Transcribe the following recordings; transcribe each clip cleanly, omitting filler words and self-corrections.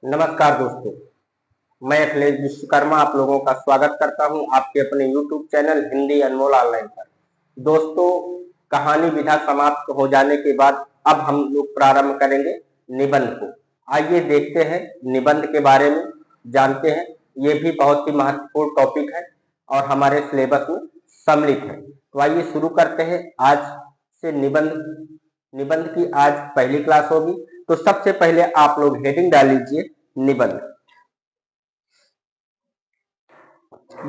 नमस्कार दोस्तों, मैं अखिलेश विश्वकर्मा आप लोगों का स्वागत करता हूं आपके अपने YouTube चैनल हिंदी अनमोल ऑनलाइन पर। दोस्तों, कहानी विधा समाप्त हो जाने के बाद अब हम लोग प्रारंभ करेंगे निबंध को। आइए देखते हैं निबंध के बारे में, जानते हैं। ये भी बहुत ही महत्वपूर्ण टॉपिक है और हमारे सिलेबस में सम्मिलित है। तो आइए शुरू करते हैं। आज से निबंध की आज पहली क्लास होगी। तो सबसे पहले आप लोग हेडिंग डाल लीजिए निबंध।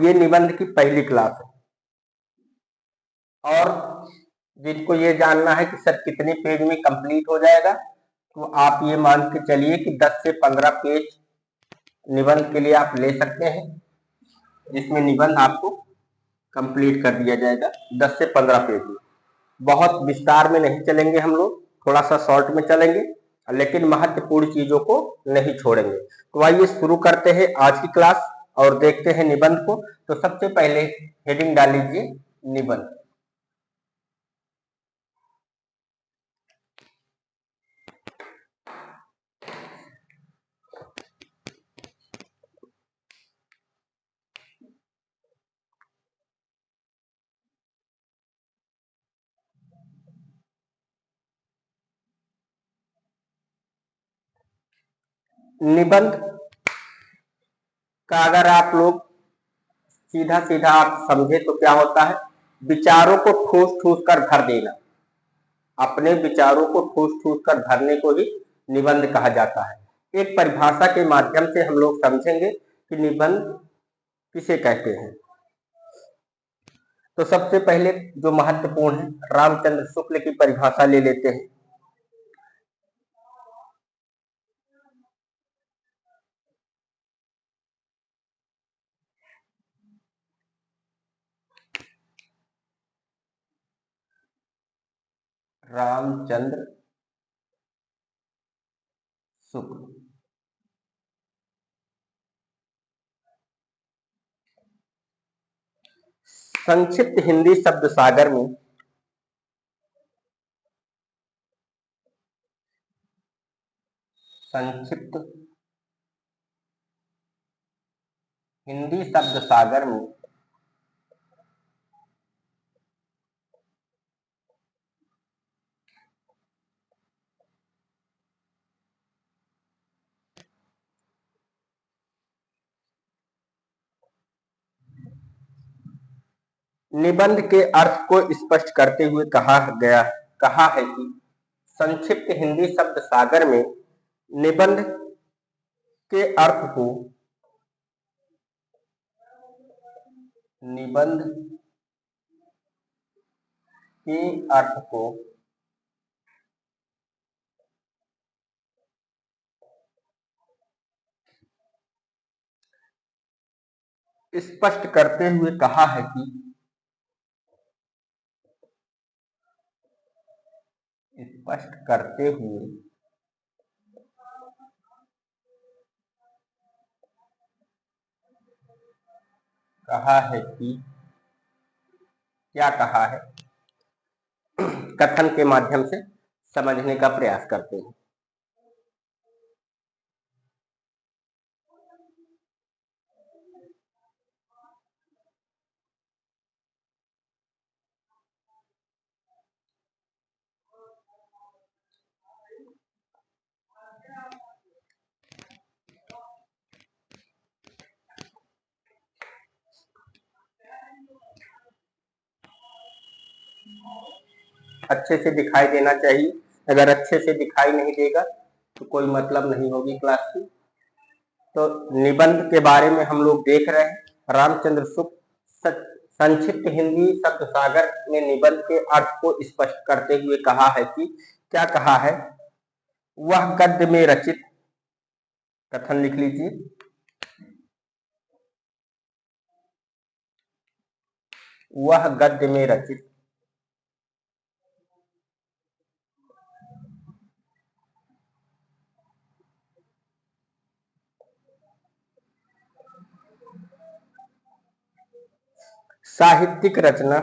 ये निबंध की पहली क्लास है और जिनको ये जानना है कि सर कितने पेज में कंप्लीट हो जाएगा, तो आप ये मान के चलिए कि 10 से 15 पेज निबंध के लिए आप ले सकते हैं, जिसमें निबंध आपको कंप्लीट कर दिया जाएगा 10 से 15 पेज में। बहुत विस्तार में नहीं चलेंगे हम लोग, थोड़ा सा शॉर्ट में चलेंगे, लेकिन महत्वपूर्ण चीजों को नहीं छोड़ेंगे। तो आइए शुरू करते हैं आज की क्लास और देखते हैं निबंध को। तो सबसे पहले हेडिंग डाल लीजिए निबंध। निबंध का अगर आप लोग सीधा सीधा आप समझे तो क्या होता है, विचारों को ठूस ठूस कर भर देना। अपने विचारों को ठूस ठूस कर भरने को ही निबंध कहा जाता है। एक परिभाषा के माध्यम से हम लोग समझेंगे कि निबंध किसे कहते हैं। तो सबसे पहले जो महत्वपूर्ण है, रामचंद्र शुक्ल की परिभाषा ले लेते हैं। रामचंद्र शुक्ल संक्षिप्त हिंदी शब्द सागर में संक्षिप्त हिंदी शब्द सागर में निबंध के अर्थ को स्पष्ट करते हुए कहा है कि संक्षिप्त हिंदी शब्द सागर में निबंध के अर्थ को निबंध के अर्थ को स्पष्ट करते हुए कहा है कि स्पष्ट करते हुए कहा है कि क्या कहा है, कथन के माध्यम से समझने का प्रयास करते हैं। अच्छे से दिखाई देना चाहिए, अगर अच्छे से दिखाई नहीं देगा तो कोई मतलब नहीं होगी क्लास की। तो निबंध के बारे में हम लोग देख रहे हैं। रामचंद्र शुक्ल संक्षिप्त हिंदी शब्द सागर में निबंध के अर्थ को स्पष्ट करते हुए कहा है कि क्या कहा है, वह गद्य में रचित, कथन लिख लीजिए, वह गद्य में रचित साहित्यिक रचना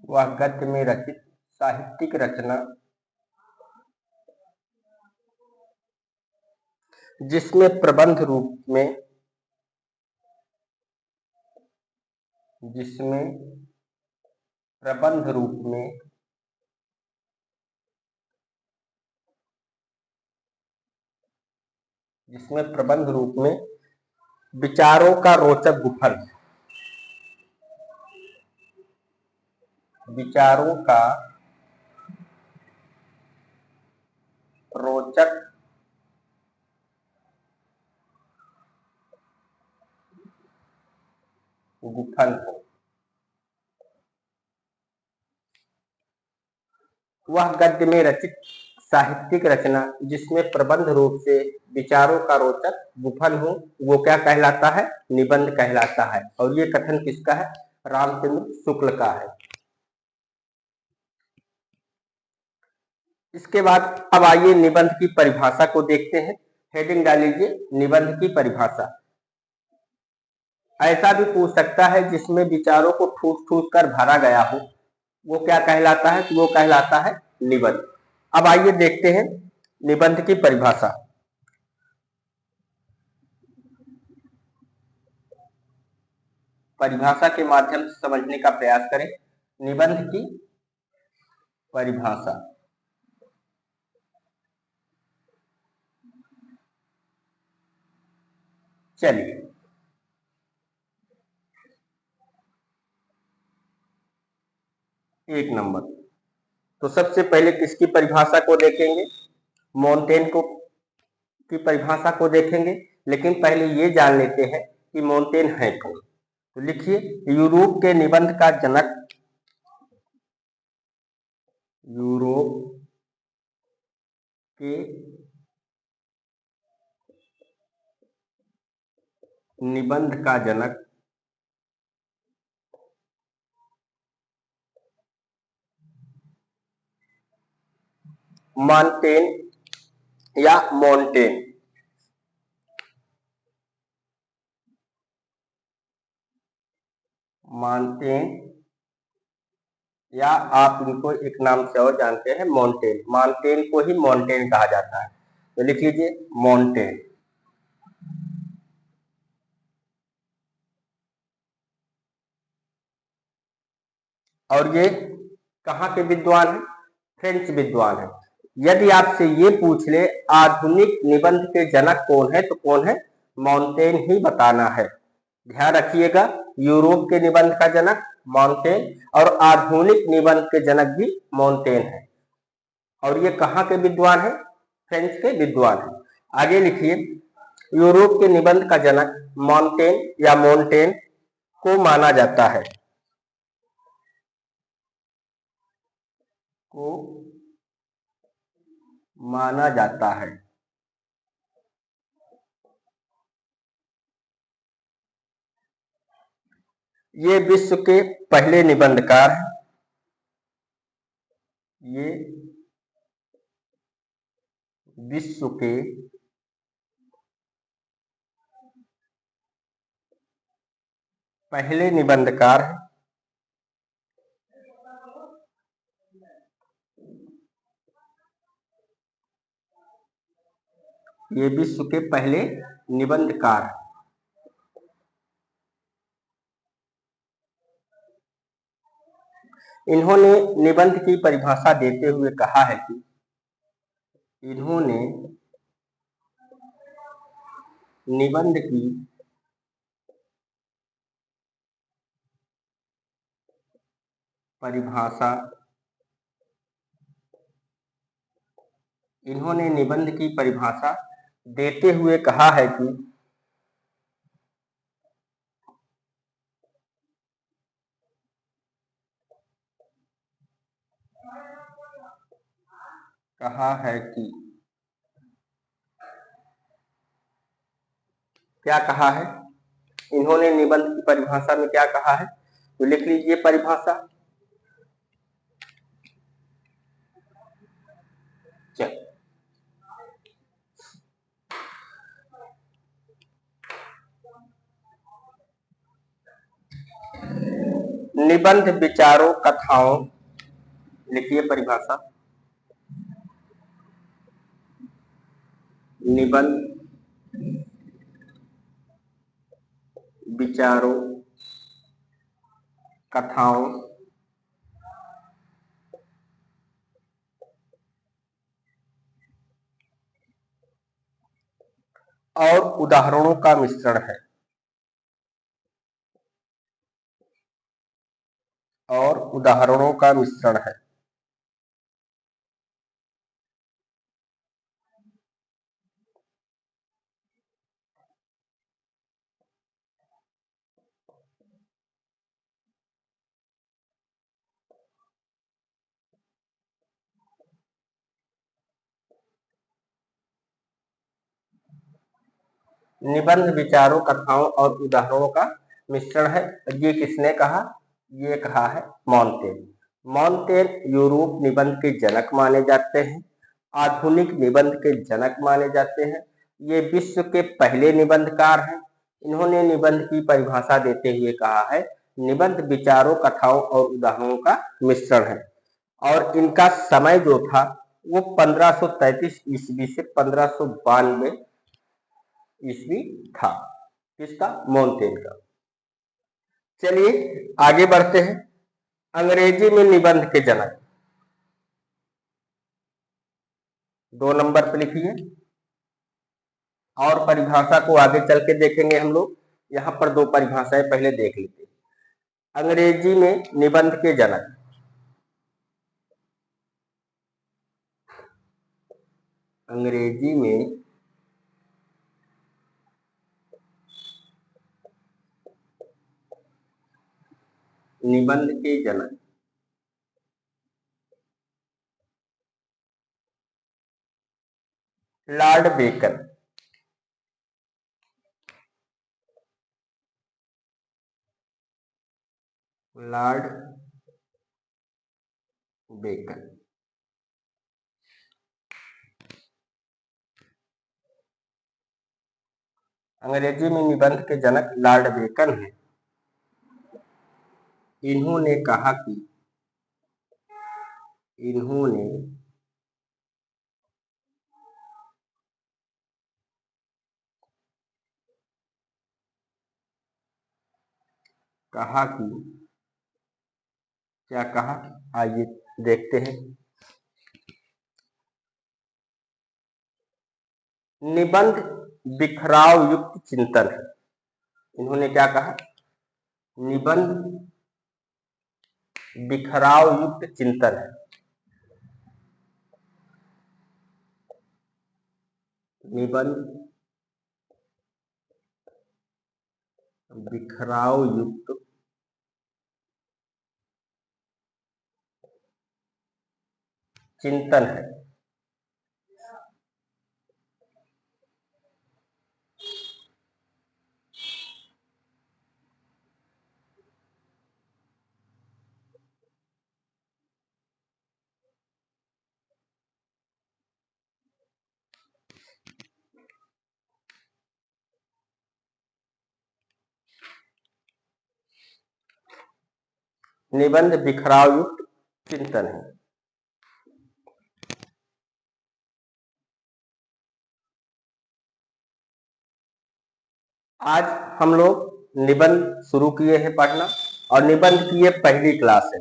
वह गद्य में रचित साहित्यिक रचना जिसमें प्रबंध रूप में विचारों का रोचक गुफन हो। वह गद्य में रचित साहित्यिक रचना जिसमें प्रबंध रूप से विचारों का रोचक गुफन हो, वो क्या कहलाता है? निबंध कहलाता है। और ये कथन किसका है? रामचंद्र शुक्ल का है। इसके बाद अब आइए निबंध की परिभाषा को देखते हैं। हेडिंग डालीजिए निबंध की परिभाषा। ऐसा भी पूछ सकता है जिसमें विचारों को ठूस ठूस कर भरा गया हो, वो क्या कहलाता है? वो कहलाता है निबंध। अब आइए देखते हैं निबंध की परिभाषा। परिभाषा के माध्यम से समझने का प्रयास करें। निबंध की परिभाषा। चलिए, एक नंबर तो सबसे पहले किसकी परिभाषा को देखेंगे? मोंटेन को की परिभाषा को देखेंगे। लेकिन पहले ये जान लेते हैं कि मोंटेन है कौन। तो लिखिए, यूरोप के निबंध का जनक, यूरोप के निबंध का जनक मॉन्टेन या मोंटेन। मॉन्टेन या आप इनको एक नाम से और जानते हैं मोंटेन। मॉन्टेन को ही मोंटेन कहा जाता है। तो लिख लीजिए मोंटेन। और ये कहाँ के विद्वान हैं? फ्रेंच विद्वान हैं। यदि आपसे ये पूछ ले आधुनिक निबंध के जनक कौन है, तो कौन है? मोंटेन ही बताना है। ध्यान रखिएगा, यूरोप के निबंध का जनक मोंटेन और आधुनिक निबंध के जनक भी मोंटेन है। और ये कहाँ के विद्वान है? फ्रेंच के विद्वान है। आगे लिखिए, यूरोप के निबंध का जनक मोंटेन या मोंटेन को माना जाता है। को माना जाता है। ये विश्व के पहले निबंधकार हैं। ये विश्व के पहले निबंधकार हैं। ये विश्व के पहले निबंधकार हैं। इन्होंने निबंध की परिभाषा देते हुए कहा है कि इन्होंने निबंध की परिभाषा इन्होंने निबंध की परिभाषा देते हुए कहा है कि क्या कहा है? इन्होंने निबंध की परिभाषा में क्या कहा है? तो लिख लीजिए परिभाषा। चलिए, निबंध विचारों, कथाओं लिखिए परिभाषा। निबंध विचारों, कथाओं और उदाहरणों का मिश्रण है। और उदाहरणों का मिश्रण है। निबंध विचारों, कथाओं और उदाहरणों का मिश्रण है। ये किसने कहा? ये कहा है मॉन्तेन। मॉन्तेन यूरोप निबंध के जनक माने जाते हैं, आधुनिक निबंध के जनक माने जाते हैं। ये विश्व के पहले निबंधकार हैं। इन्होंने निबंध की परिभाषा देते हुए कहा है, निबंध विचारों, कथाओं और उदाहरणों का मिश्रण है। और इनका समय जो था वो 1533 ईस्वी से 1592 ईस्वी था। किसका? मोंटेन का। चलिए आगे बढ़ते हैं। अंग्रेजी में निबंध के जनक 2 नंबर पे लिखिए। और परिभाषा को आगे चल के देखेंगे हम लोग। यहाँ पर 2 परिभाषाएं पहले देख लेते हैं। अंग्रेजी में निबंध के जनक, अंग्रेजी में निबंध के जनक lord Bacon. Lord Bacon. Angrezi में निबंध के जनक लॉर्ड बेकन हैं। इन्होंने कहा कि इन्होंने कहा कि क्या कहा? आइए देखते हैं। निबंध बिखराव युक्त चिंतन है। इन्होंने क्या कहा? निबंध बिखराव युक्त चिंतन है। निबंध बिखराव युक्त चिंतन है। निबंध बिखराव युक्त चिंतन है। आज हम लोग निबंध शुरू किए हैं पढ़ना, और निबंध की ये पहली क्लास है।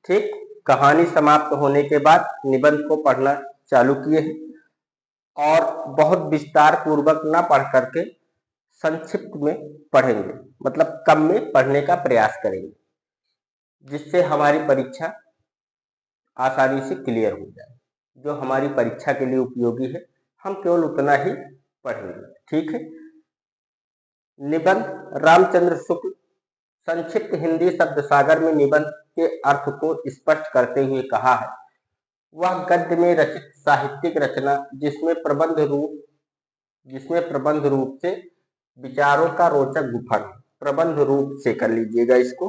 ठीक, कहानी समाप्त होने के बाद निबंध को पढ़ना चालू किए हैं, और बहुत विस्तार पूर्वक ना पढ़ करके संक्षिप्त में पढ़ेंगे, मतलब कम में पढ़ने का प्रयास करेंगे, जिससे हमारी परीक्षा आसानी से क्लियर हो जाए। जो हमारी परीक्षा के लिए उपयोगी है, हम केवल उतना ही पढ़ेंगे। ठीक है। निबंध रामचंद्र शुक्ल संक्षिप्त हिंदी शब्द सागर में निबंध के अर्थ को स्पष्ट करते हुए कहा है, वह गद्य में रचित साहित्यिक रचना जिसमें प्रबंध रूप से विचारों का रोचक गुफन। प्रबंध रूप से कर लीजिएगा इसको।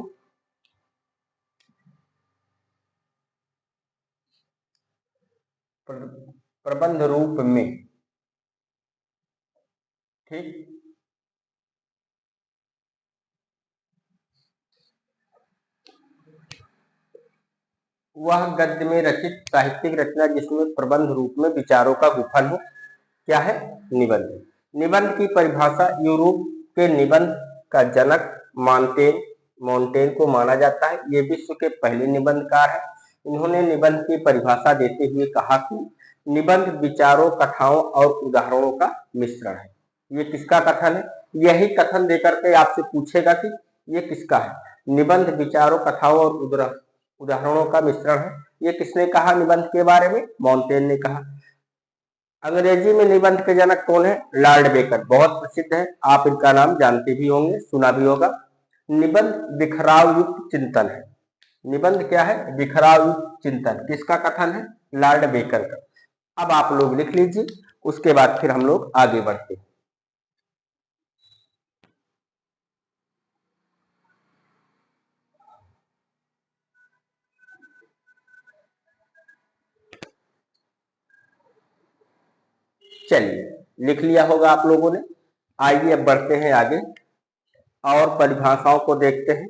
प्रबंध रूप में। ठीक, वह गद्य में रचित साहित्यिक रचना जिसमें प्रबंध रूप में विचारों का गुफन हो। क्या है? निबंध। निबंध की परिभाषा, यूरोप के निबंध का जनक मोंटेन को माना जाता है। ये विश्व के पहले निबंधकार हैं। इन्होंने निबंध की परिभाषा देते हुए कहा कि निबंध विचारों, कथाओं और उदाहरणों का मिश्रण है। ये किसका कथन है? यही कथन देकर के आपसे पूछेगा कि ये किसका है। निबंध विचारों, कथाओं और उदाहरणों का मिश्रण है। ये किसने कहा निबंध के बारे में? मॉन्टेन ने कहा। अंग्रेजी में निबंध के जनक कौन है? Lord baker. बहुत प्रसिद्ध है, आप इनका नाम जानते भी होंगे, सुना भी होगा। निबंध बिखराव युक्त चिंतन है। निबंध क्या है? बिखराव युक्त चिंतन। किसका कथन है? लॉर्ड बेकर का। अब आप लोग लिख लीजिए, उसके बाद फिर हम लोग आगे बढ़ते हैं। चलिए, लिख लिया होगा आप लोगों ने। आइए अब बढ़ते हैं आगे और परिभाषाओं को देखते हैं।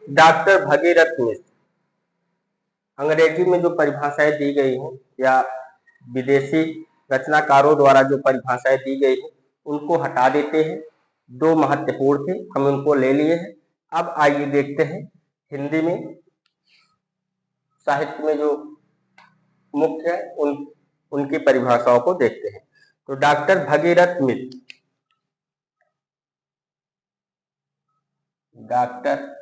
डॉक्टर भगीरथ मिश्र, अंग्रेजी में जो परिभाषाएं दी गई हैं या विदेशी रचनाकारों द्वारा जो परिभाषाएं दी गई हैं उनको हटा देते हैं। दो महत्वपूर्ण थे, हम उनको ले लिए हैं। अब आइए देखते हैं हिंदी में साहित्य में जो मुख्य है उनकी परिभाषाओं को देखते हैं। तो डॉक्टर भगीरथ मिश्र, डॉक्टर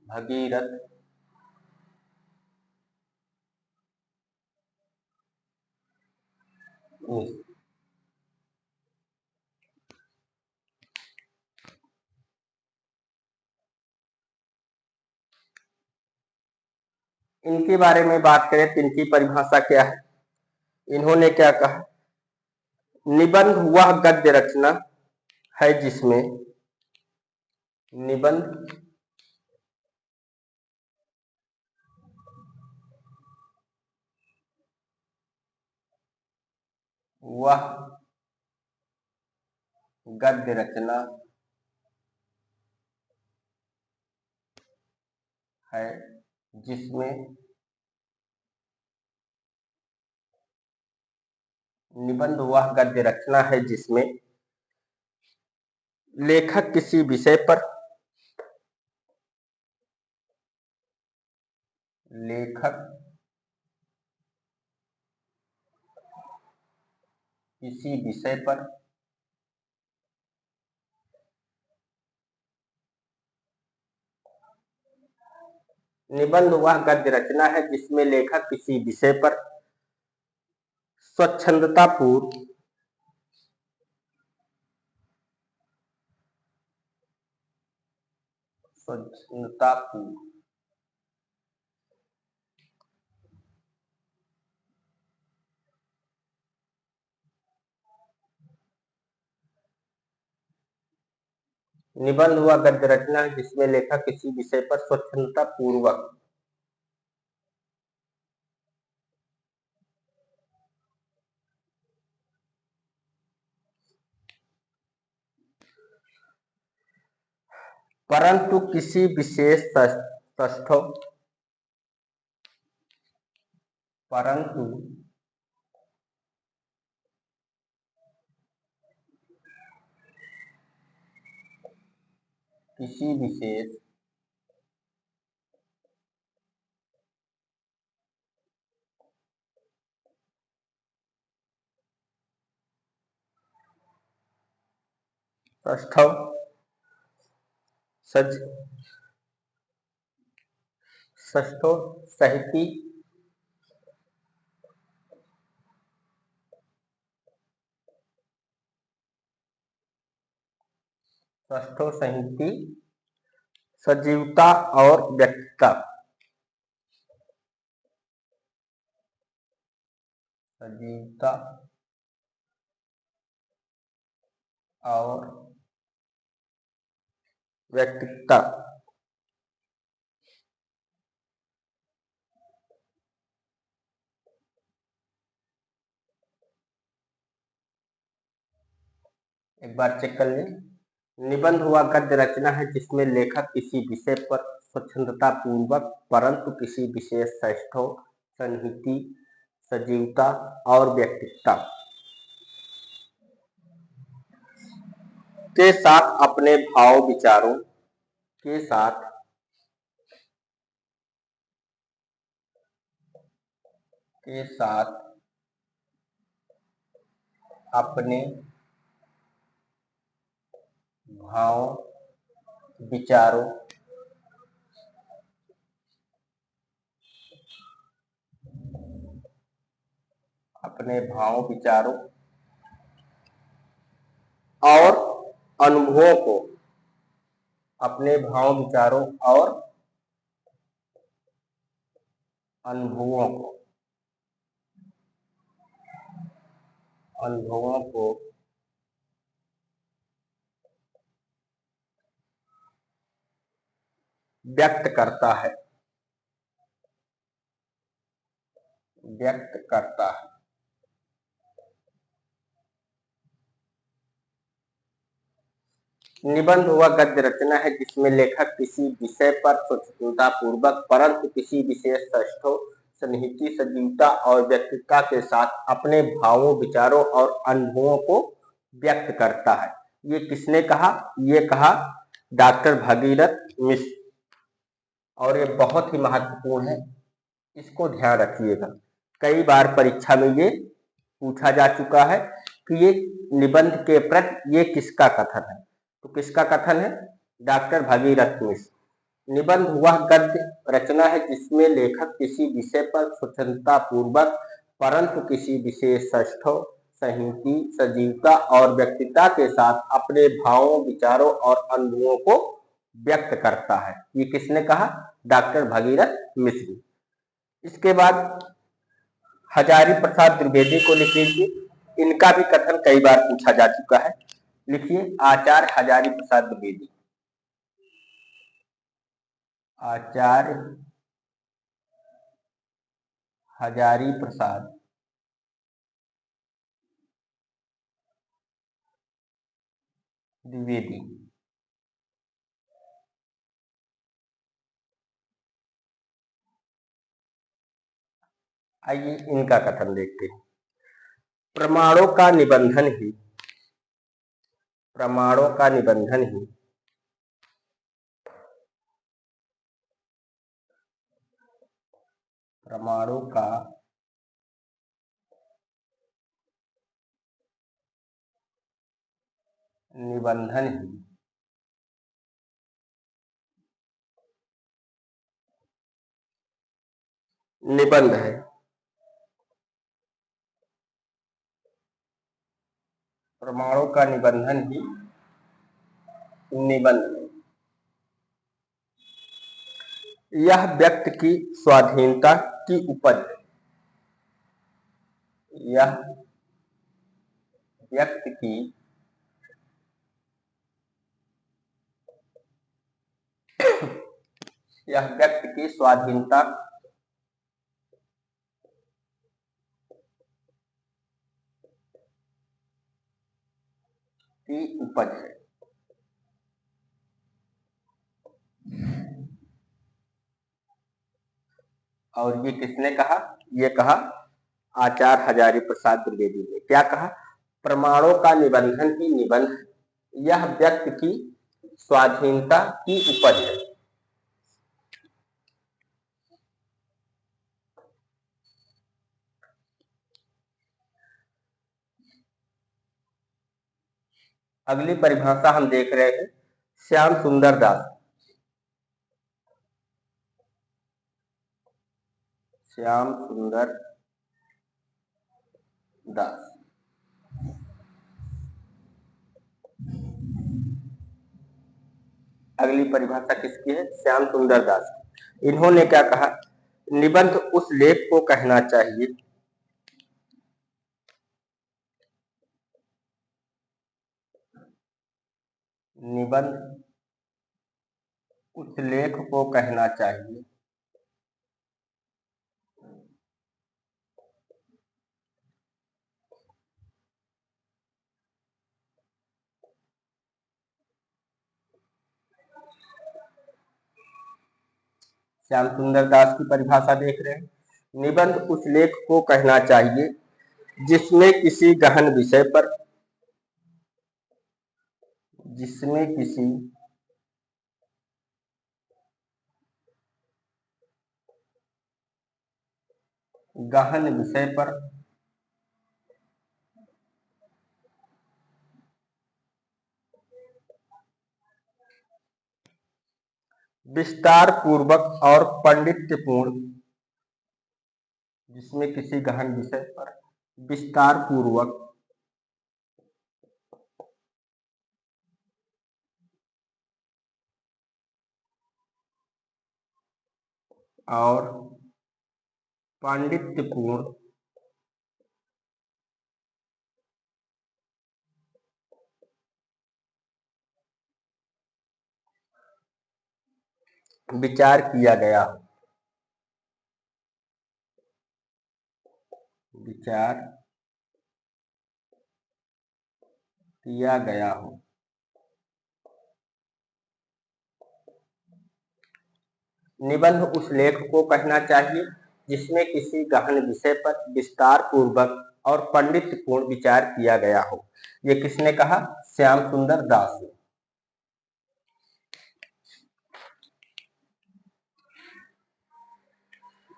भगीरथ मिश्र, इनके बारे में बात करें तो इनकी परिभाषा क्या है? इन्होंने क्या कहा? निबंध वह गद्य रचना है जिसमें निबंध वह गद्य रचना है जिसमें निबंध वह गद्य रचना है जिसमें लेखक किसी विषय पर लेखक किसी विषय पर निबंध वह गद्य रचना है जिसमें लेखक किसी विषय पर स्वच्छंदतापूर्व स्वच्छंदतापूर्व निबंध वह गद्य रचना है जिसमें लेखक किसी विषय पर स्वच्छंदता पूर्वक परंतु किसी विशेष तथ्यों परंतु किसी विशेष तथ्यों सच तथ्यों सहित षष्ठो संहति सजीवता और व्यक्तिता। सजीवता और व्यक्तिता। एक बार चेक कर लें। निबंध हुआ गद्य रचना है जिसमें लेखक किसी विषय पर स्वच्छंदता पूर्वक परंतु किसी विशेष षष्ठो संहति सजीवता और व्यक्तिता के साथ अपने भाव विचारों के साथ अपने भाव विचारों और अनुभवों को अपने भाव विचारों और अनुभवों को व्यक्त करता है। निबंध हुआ गद्य रचना है जिसमें लेखक किसी विषय पर स्वच्छंदता पूर्वक परंतु किसी विशेष षष्ठो संहति सजीवता और व्यक्तिता के साथ अपने भावों विचारों और अनुभवों को व्यक्त करता है। ये किसने कहा? ये कहा डॉक्टर भगीरथ मिश्र। और ये बहुत ही महत्वपूर्ण है, इसको ध्यान रखिएगा। कई बार परीक्षा में ये पूछा जा चुका है कि ये निबंध के प्रति ये किसका कथन है। तो किसका कथन है? डॉक्टर भगीरथ मिश्र। निबंध वह गद्य रचना है जिसमें लेखक किसी विषय पर स्वच्छंदता पूर्वक परंतु किसी विशेष षष्ठो संहति सजीवता और व्यक्तिता के साथ अपने भावों विचारों और अनुभवों को व्यक्त करता है। ये किसने कहा? डॉक्टर भगीरथ मिश्र। इसके बाद हजारी प्रसाद द्विवेदी को लिख लीजिए। इनका भी कथन कई बार पूछा जा चुका है। लिखिए आचार्य हजारी प्रसाद द्विवेदी। आचार्य हजारी प्रसाद द्विवेदी। आइए इनका कथन देखते हैं। प्रमाणों का निबंधन ही प्रमाणों का निबंधन ही निबंध है। प्रमाणों का निबंधन ही निबंध है। यह व्यक्ति की स्वाधीनता की उपज है। यह व्यक्ति की स्वाधीनता की उपज है। और ये किसने कहा? ये कहा आचार्य हजारी प्रसाद द्विवेदी ने। क्या कहा? प्रमाणों का निबंधन ही निबंध है। यह व्यक्ति की स्वाधीनता की उपज है। अगली परिभाषा हम देख रहे हैं श्याम सुंदर दास। श्याम सुंदर दास। अगली परिभाषा किसकी है? श्याम सुंदर दास की। इन्होंने क्या कहा? निबंध उस लेख को कहना चाहिए निबंध उस लेख को कहना चाहिए श्याम सुंदर दास की परिभाषा देख रहे हैं। निबंध उस लेख को कहना चाहिए जिसमें किसी गहन विषय पर गहन विषय पर विस्तार पूर्वक और पांडित्यपूर्ण जिसमें किसी गहन विषय पर विस्तार पूर्वक और पांडित्यपूर्ण विचार किया गया हो। विचार किया गया हो। निबंध उस लेख को कहना चाहिए जिसमें किसी गहन विषय पर विस्तार पूर्वक और पांडित्यपूर्ण विचार किया गया हो। ये किसने कहा? श्याम सुंदर दास ने।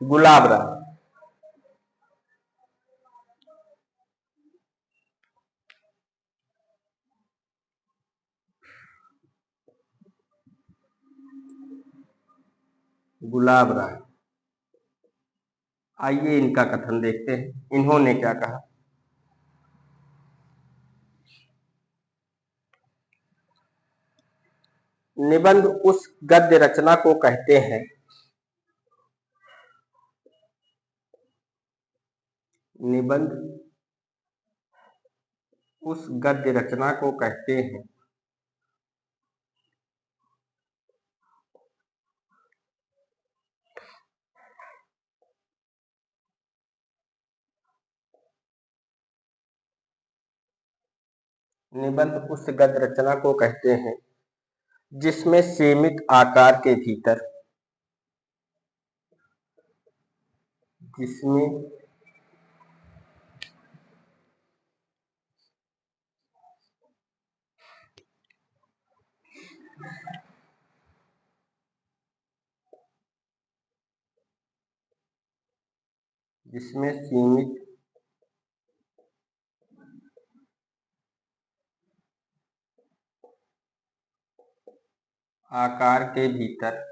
गुलाब राय। गुलाब राय। आइए इनका कथन देखते हैं। इन्होंने क्या कहा? निबंध उस गद्य रचना को कहते हैं निबंध उस गद्य रचना को कहते हैं निबंध उस गद्य रचना को कहते हैं जिसमें सीमित आकार के भीतर जिसमें जिसमें सीमित आकार के भीतर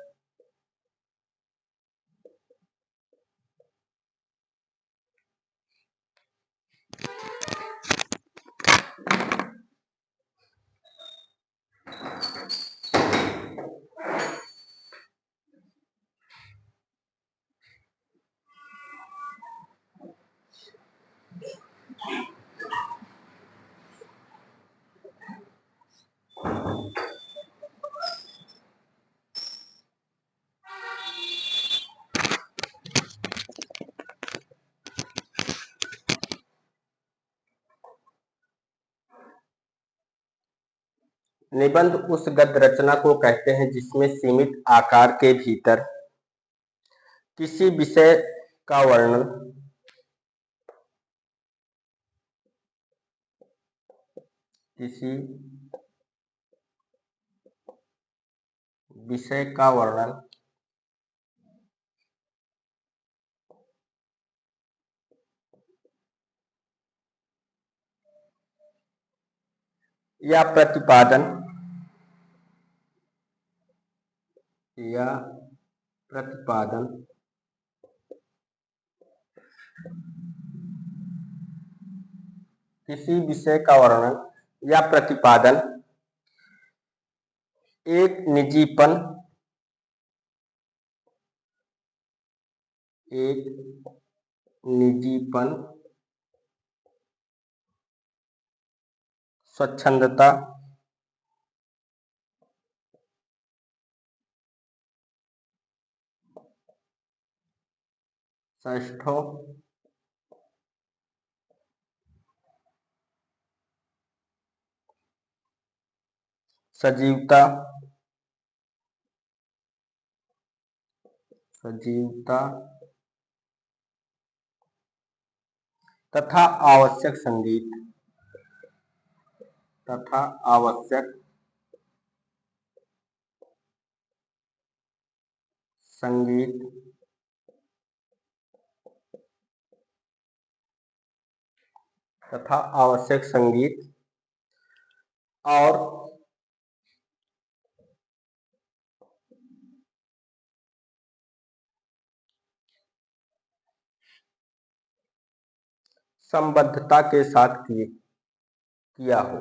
निबंध उस गद्य रचना को कहते हैं जिसमें सीमित आकार के भीतर किसी विषय का वर्णन किसी विषय का वर्णन या प्रतिपादन या प्रतिपादन किसी विषय का वर्णन या प्रतिपादन एक निजीपन, एक निजीपन, स्वच्छंदता, षष्ठों, सजीवता, सजीवता तथा आवश्यक संगीत, तथा आवश्यक संगीत, तथा आवश्यक संगीत और संबद्धता के साथ किया हो,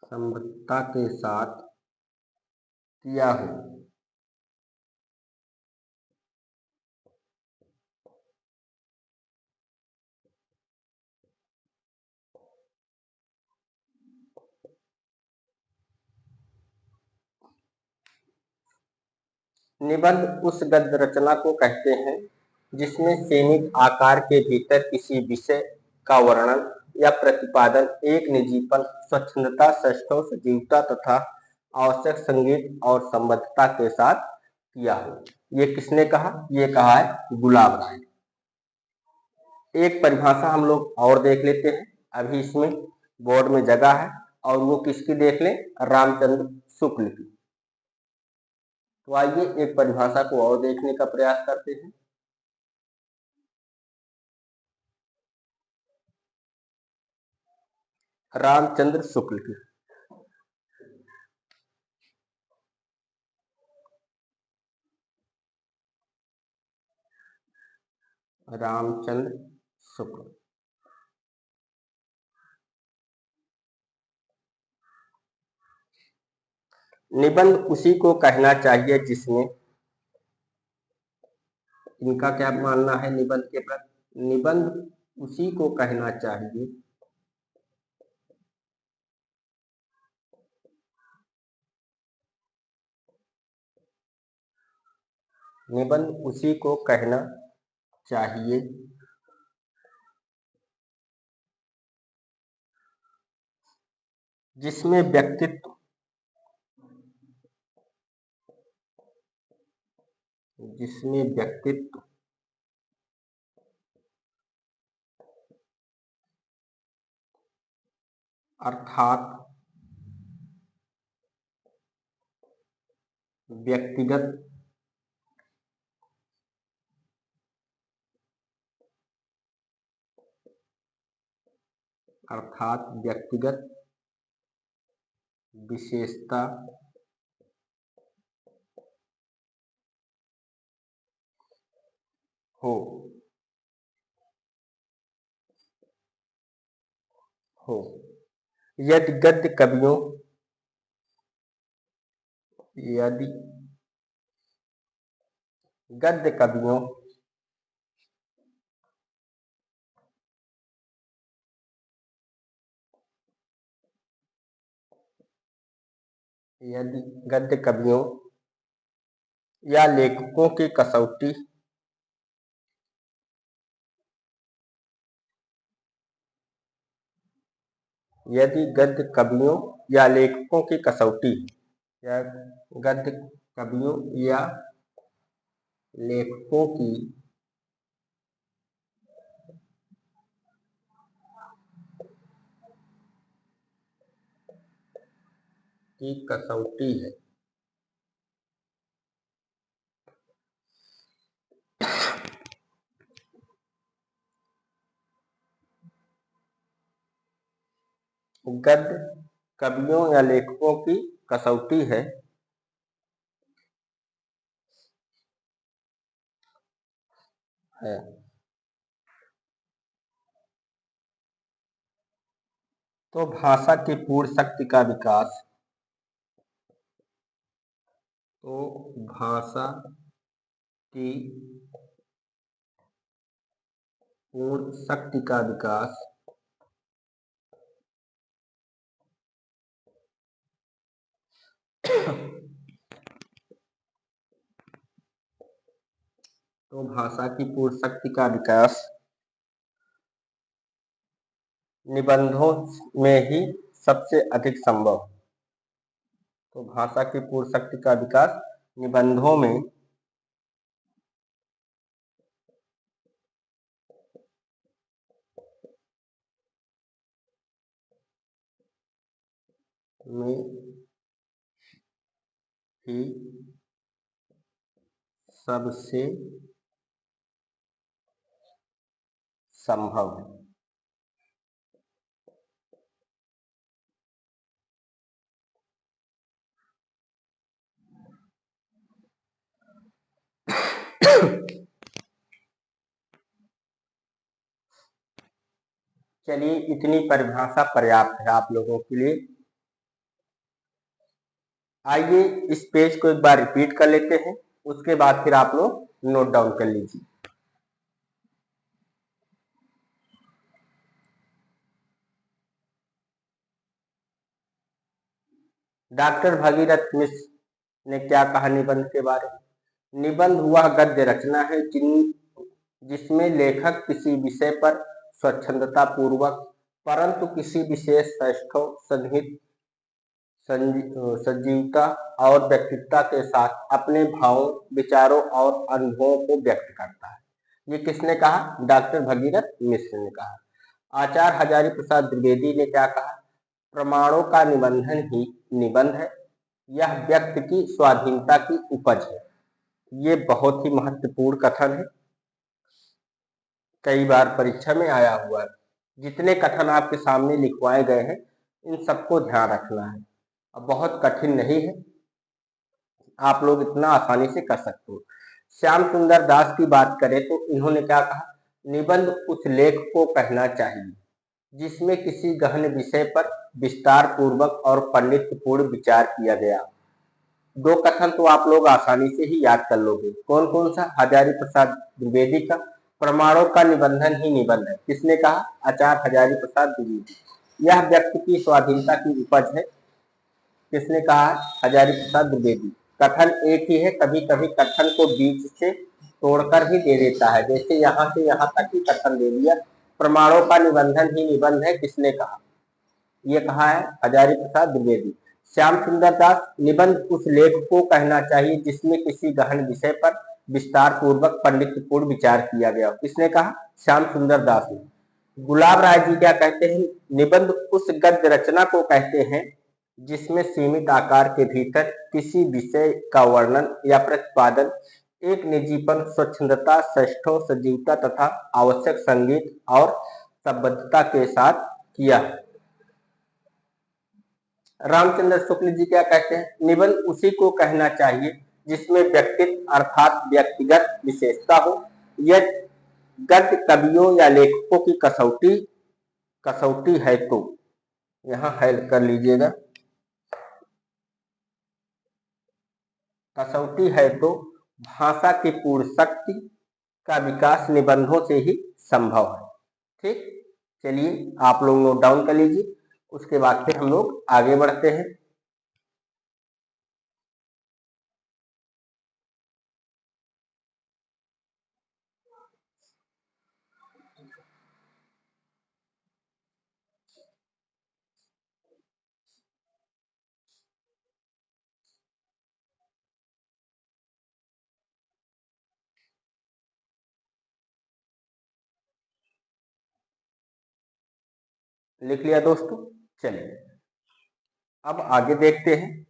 संबद्धता के साथ किया हो। निबंध उस गद्य रचना को कहते हैं जिसमें सीमित आकार के भीतर किसी विषय का वर्णन या प्रतिपादन एक निजीपन, स्वच्छंदता, षष्ठों, सजीवता तथा आवश्यक संगीत और संबद्धता के साथ किया हो। ये किसने कहा? ये कहा है गुलाब राय। एक परिभाषा हम लोग और देख लेते हैं, अभी इसमें बोर्ड में जगह है, और वो किसकी देख लें? रामचंद्र शुक्ल की। तो आइए एक परिभाषा को और देखने का प्रयास करते हैं। रामचंद्र शुक्ल की। रामचंद्र शुक्ल। निबंध उसी को कहना चाहिए जिसमें, इनका क्या मानना है निबंध के प्रति? निबंध उसी को कहना चाहिए निबंध उसी को कहना चाहिए जिसमें व्यक्तित्व, जिसमें व्यक्तित्व, अर्थात व्यक्तिगत, अर्थात व्यक्तिगत विशेषता हो हो यदि गद्य कवियों, यदि गद्य कवियों यदि गद्य कवियों या लेखकों की कसौटी, यदि गद्य कवियों या लेखकों की कसौटी, या गद्य कवियों या लेखकों की कसौटी है, गद्य कवियों या लेखकों की कसौटी है तो भाषा की पूर्ण शक्ति का विकास, तो भाषा की पूर्ण शक्ति का विकास तो भाषा की पूर्ण शक्ति का विकास निबंधों में ही सबसे अधिक संभव। तो भाषा की पूर्ण शक्ति का विकास निबंधों में ही सबसे संभव है। चलिए, इतनी परिभाषा पर्याप्त है आप लोगों के लिए। आइए इस पेज को एक बार रिपीट कर लेते हैं, उसके बाद फिर आप लोग नोट डाउन कर लीजिए। डॉक्टर भगीरथ मिश्र ने क्या कहा निबंध के बारे में? निबंध वह गद्य रचना है जिसमें लेखक किसी विषय पर स्वच्छंदता पूर्वक परंतु किसी विशेष सौष्ठव सन्निहित सजीवता और व्यक्तित्व के साथ अपने भावों, विचारों और अनुभवों को व्यक्त करता है। ये किसने कहा? डॉक्टर भगीरथ मिश्र ने कहा। आचार्य हजारी प्रसाद द्विवेदी ने क्या कहा? प्रमाणों का निबंधन ही निबंध है, यह व्यक्ति की स्वाधीनता की उपज है। ये बहुत ही महत्वपूर्ण कथन है, कई बार परीक्षा में आया हुआ है। जितने कथन आपके सामने लिखवाए गए हैं, इन सबको ध्यान रखना है। अब बहुत कठिन नहीं है, आप लोग इतना आसानी से कर सकते हो। श्याम सुंदर दास की बात करें तो इन्होंने क्या कहा? निबंध उस लेख को कहना चाहिए जिसमें किसी गहन विषय पर विस्तार पूर्वक और पंडितपूर्ण विचार किया गया। दो कथन तो आप लोग आसानी से ही याद कर लोगे। कौन कौन सा? हजारी प्रसाद द्विवेदी का प्रमाणों का निबंधन ही निबंध है, किसने कहा? आचार्य हजारी प्रसाद द्विवेदी। यह व्यक्ति की स्वाधीनता की उपज है, किसने कहा? हजारी प्रसाद द्विवेदी। कथन एक ही है, कभी कभी कथन को बीच से तोड़कर भी दे देता है, जैसे यहाँ से यहाँ तक ही कथन दे दिया। प्रमाणों का निबंधन ही निबंध है, किसने कहा? ये कहा है हजारी प्रसाद द्विवेदी। श्याम सुंदर दास, निबंध उस लेख को कहना चाहिए जिसमें किसी गहन विषय पर विस्तार पूर्वक पंडितपूर्ण विचार किया गया, किसने कहा? श्याम सुंदर दास ने। गुलाब राय जी क्या कहते हैं? निबंध उस गद्य रचना को कहते हैं जिसमें सीमित आकार के भीतर किसी विषय का वर्णन या प्रतिपादन एक निजीपन, स्वच्छंदता, सौष्ठव, सजीवता तथा आवश्यक संगीत और संबद्धता के साथ किया। रामचंद्र शुक्ल जी क्या कहते हैं? निबंध उसी को कहना चाहिए जिसमें व्यक्तित्व अर्थात व्यक्तिगत विशेषता हो। यह गद्य कवियों या लेखकों की कसौटी है, तो यहाँ है कर लीजिएगा, कसौटी है तो भाषा की पूर्ण शक्ति का विकास निबंधों से ही संभव है। ठीक, चलिए आप लोग नोट डाउन कर लीजिए, उसके बाद फिर हम लोग आगे बढ़ते हैं। लिख लिया दोस्तों? चलिए अब आगे देखते हैं।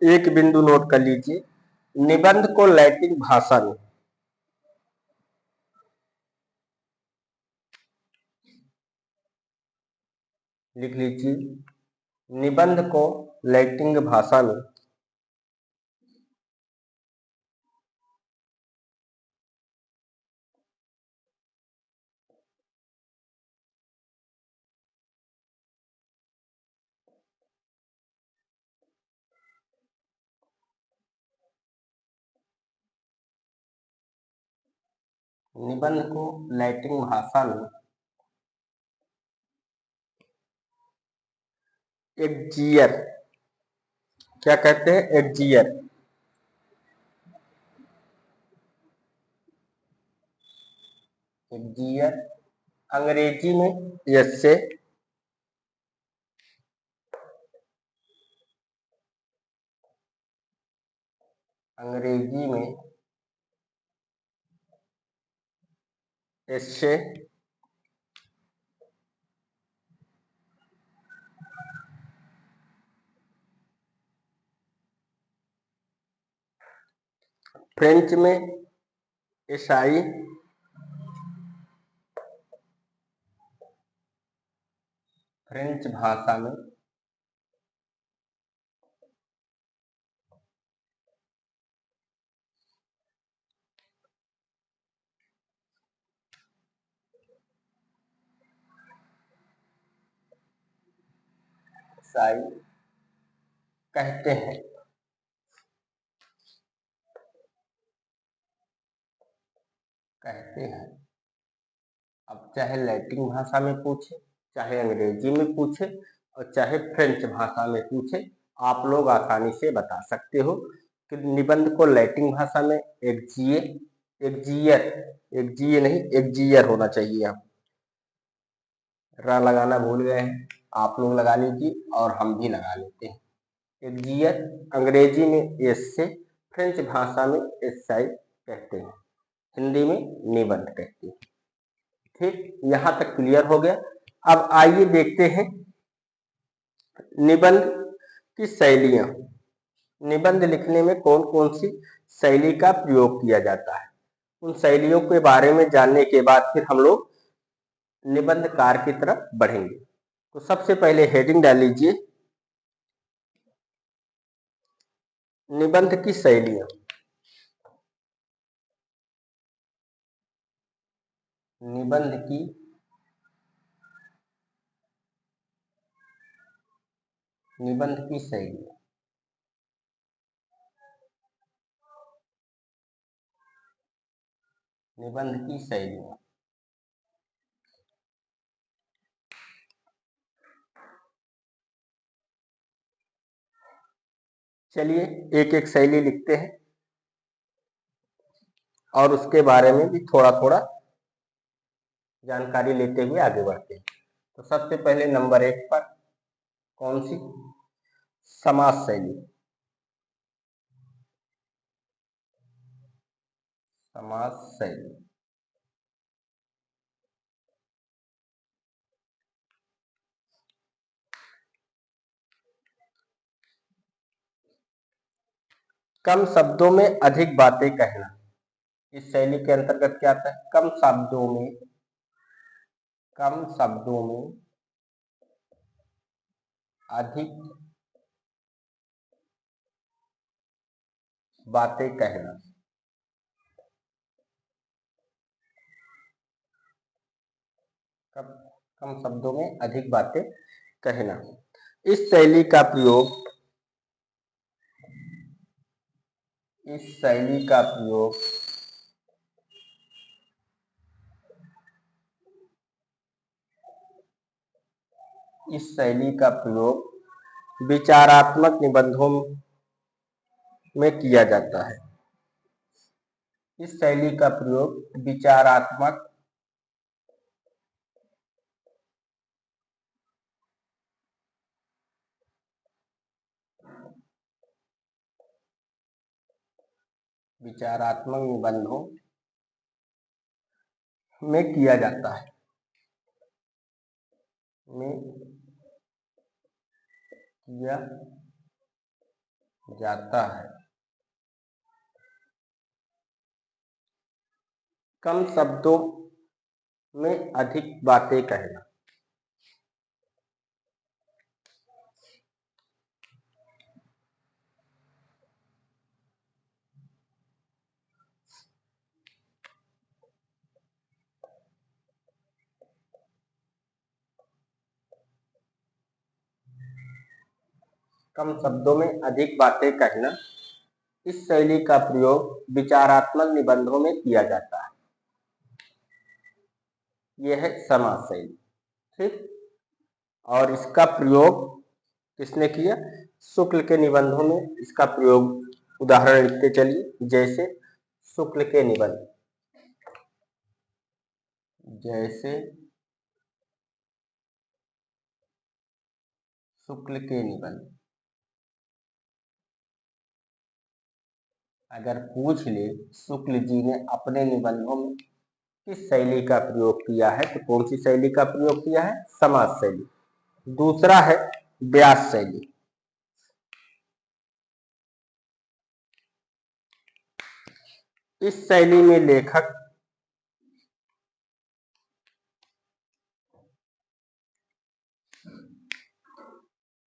एक बिंदु नोट कर लीजिए, निबंध को लैटिन भाषा में लिख लीजिए, निबंध को लैटिन भाषा में निबंध को लैटिन भाषा में एग्जियर, क्या कहते हैं, एग्जियर। एग्जियर अंग्रेजी में एस्से, अंग्रेजी में एस्से, फ्रेंच में एसाई, फ्रेंच भाषा में एसाई कहते हैं। कहते हैं। अब चाहे लैटिन भाषा में पूछे, चाहे अंग्रेजी में पूछे और चाहे फ्रेंच भाषा में पूछे, आप लोग आसानी से बता सकते हो कि निबंध को लैटिन भाषा में एग्जिए, एग्जियर, एग्जिए नहीं एग्जियर होना चाहिए। आप रा लगाना भूल गए हैं, आप लोग लगा लीजिए और हम भी लगा लेते हैं। एग्जियर अंग्रेजी में एस्से, फ्रेंच भाषा में एसाई कहते हैं, हिंदी में निबंध कहते हैं। ठीक, यहां तक क्लियर हो गया। अब आइए देखते हैं निबंध की शैलियां। निबंध लिखने में कौन कौन सी शैली का प्रयोग किया जाता है, उन शैलियों के बारे में जानने के बाद फिर हम लोग निबंधकार की तरफ बढ़ेंगे। तो सबसे पहले हेडिंग डाल लीजिए, निबंध की शैलियां। निबंध की निबंध की शैलियां। निबंध की शैलियां। चलिए एक एक शैली लिखते हैं और उसके बारे में भी थोड़ा थोड़ा जानकारी लेते हुए आगे बढ़ते हैं। तो सबसे पहले नंबर 1 पर कौन सी, समास शैली। समास शैली। कम शब्दों में अधिक बातें कहना, इस शैली के अंतर्गत क्या आता है, कम शब्दों में अधिक बातें कहना। कम कम शब्दों में अधिक बातें कहना। इस शैली का प्रयोग इस शैली का प्रयोग इस शैली का प्रयोग विचारात्मक निबंधों में किया जाता है। इस शैली का प्रयोग विचारात्मक निबंधों में किया जाता है। में किया जाता है। कम शब्दों में अधिक बातें कहना। कम शब्दों में अधिक बातें कहना। इस शैली का प्रयोग विचारात्मक निबंधों में किया जाता है। यह है समास शैली। ठीक, और इसका प्रयोग किसने किया? शुक्ल के निबंधों में इसका प्रयोग उदाहरण लिखते चलिए। जैसे शुक्ल के निबंध, जैसे शुक्ल के निबंध। अगर पूछ ले शुक्ल जी ने अपने निबंधों में किस शैली का प्रयोग किया है, तो कौन सी शैली का प्रयोग किया है? समास शैली। दूसरा है व्यास शैली। इस शैली में लेखक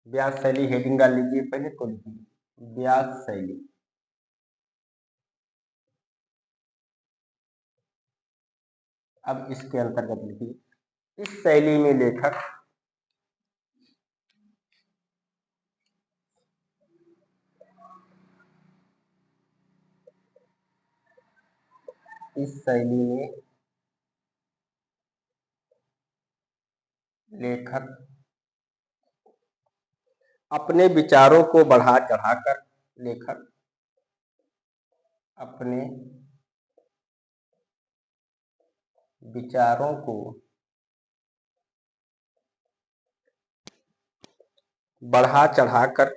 व्यास शैली हेडिंग डाल लीजिए पहले, तो लिखिए व्यास शैली। अब इसके अंतर्गत लिखिए इस शैली में लेखक इस शैली में लेखक अपने विचारों को बढ़ा चढ़ाकर लेखक अपने विचारों को बढ़ा चढ़ाकर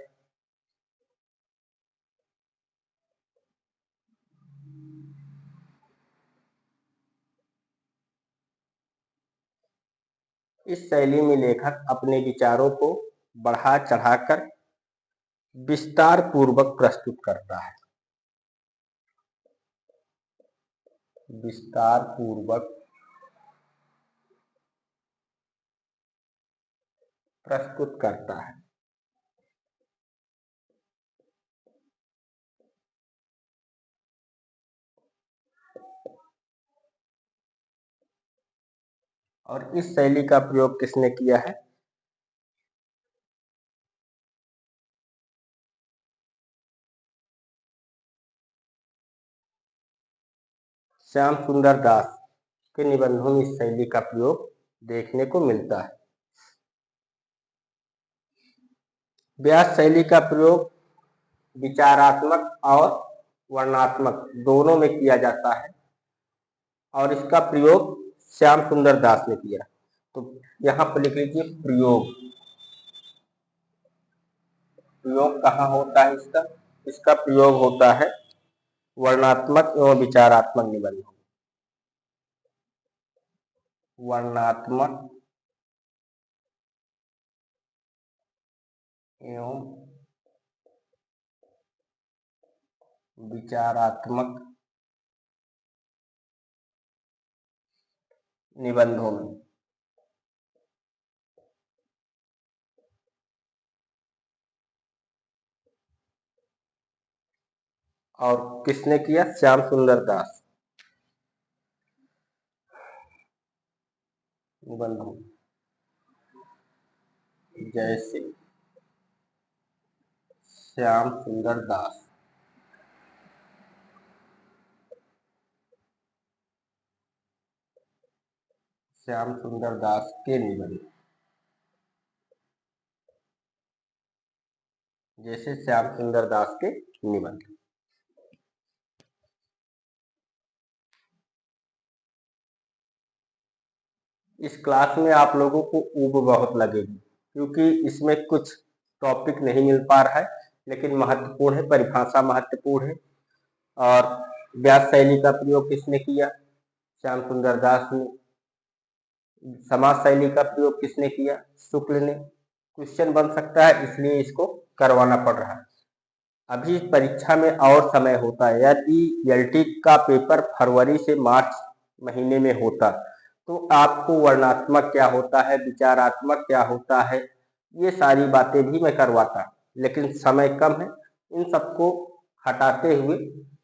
इस शैली में लेखक अपने विचारों को बढ़ा चढ़ाकर विस्तार पूर्वक प्रस्तुत करता है। विस्तार पूर्वक प्रस्तुत करता है। और इस शैली का प्रयोग किसने किया है? श्याम सुंदर दास के निबंधों में इस शैली का प्रयोग देखने को मिलता है। व्यास शैली का प्रयोग विचारात्मक और वर्णनात्मक दोनों में किया जाता है, और इसका प्रयोग श्याम सुंदर दास ने किया। तो यहाँ पर लिख लीजिए प्रयोग। प्रयोग कहाँ होता है इसका? इसका प्रयोग होता है वर्णनात्मक एवं विचारात्मक निबंधों। वर्णनात्मक एवं विचारात्मक निबंधों में। और किसने किया? श्याम सुंदर दास। निबंधों जैसे श्याम सुंदर दास। श्याम सुंदर दास के निबंध, जैसे श्याम सुंदर दास के निबंध। इस क्लास में आप लोगों को ऊब बहुत लगेगी, क्योंकि इसमें कुछ टॉपिक नहीं मिल पा रहा है, लेकिन महत्वपूर्ण है, परिभाषा महत्वपूर्ण है। और व्यास शैली का प्रयोग किसने किया? श्याम सुंदर दास ने। समास शैली का प्रयोग किसने किया? शुक्ल ने। क्वेश्चन बन सकता है, इसलिए इसको करवाना पड़ रहा है। अभी परीक्षा में और समय होता है। यदि एलटी का पेपर फरवरी से मार्च महीने में होता तो आपको वर्णनात्मक क्या होता है, विचारात्मक क्या होता है, ये सारी बातें भी मैं करवाता, लेकिन समय कम है। इन सबको हटाते हुए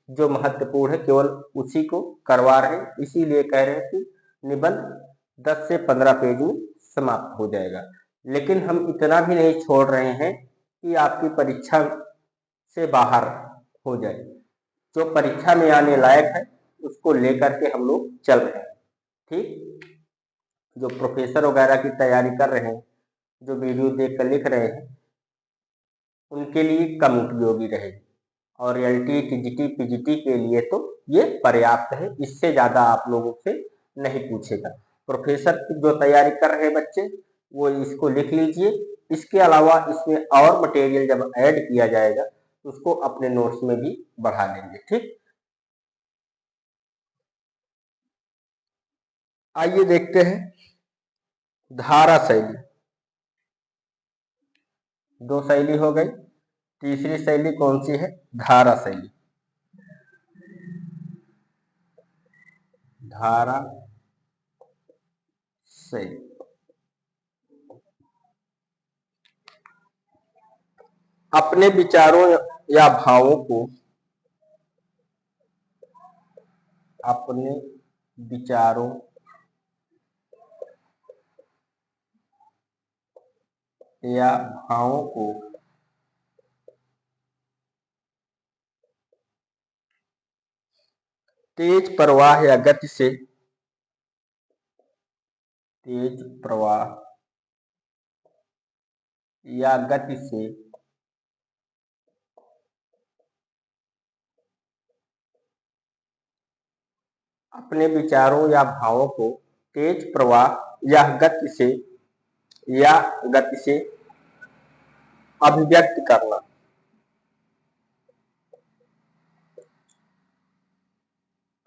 जो महत्वपूर्ण है केवल उसी को करवा रहे हैं। इसीलिए कह रहे हैं कि निबंध 10 से 15 पेज में समाप्त हो जाएगा। लेकिन हम इतना भी नहीं छोड़ रहे हैं कि आपकी परीक्षा से बाहर हो जाए। जो परीक्षा में आने लायक है उसको लेकर के हम लोग चल रहे हैं। ठीक, जो प्रोफेसर वगैरह की तैयारी कर रहे हैं, जो वीडियो देख कर लिख रहे हैं, उनके लिए कम उपयोगी रहेगी। और एलटी, टीजीटी, पीजीटी के लिए तो ये पर्याप्त है, इससे ज्यादा आप लोगों से नहीं पूछेगा। प्रोफेसर की जो तैयारी कर रहे हैं बच्चे, वो इसको लिख लीजिए। इसके अलावा इसमें और मटेरियल जब ऐड किया जाएगा तो उसको अपने नोट्स में भी बढ़ा लेंगे। ठीक, आइए देखते हैं धारा शैली। दो शैली हो गई, तीसरी शैली कौन सी है? धारा शैली। धारा शैली अपने विचारों या भावों को, अपने विचारों या भावों को तेज प्रवाह या गति से, तेज प्रवाह या गति से अपने विचारों या भावों को तेज प्रवाह या गति से अभिव्यक्त करना।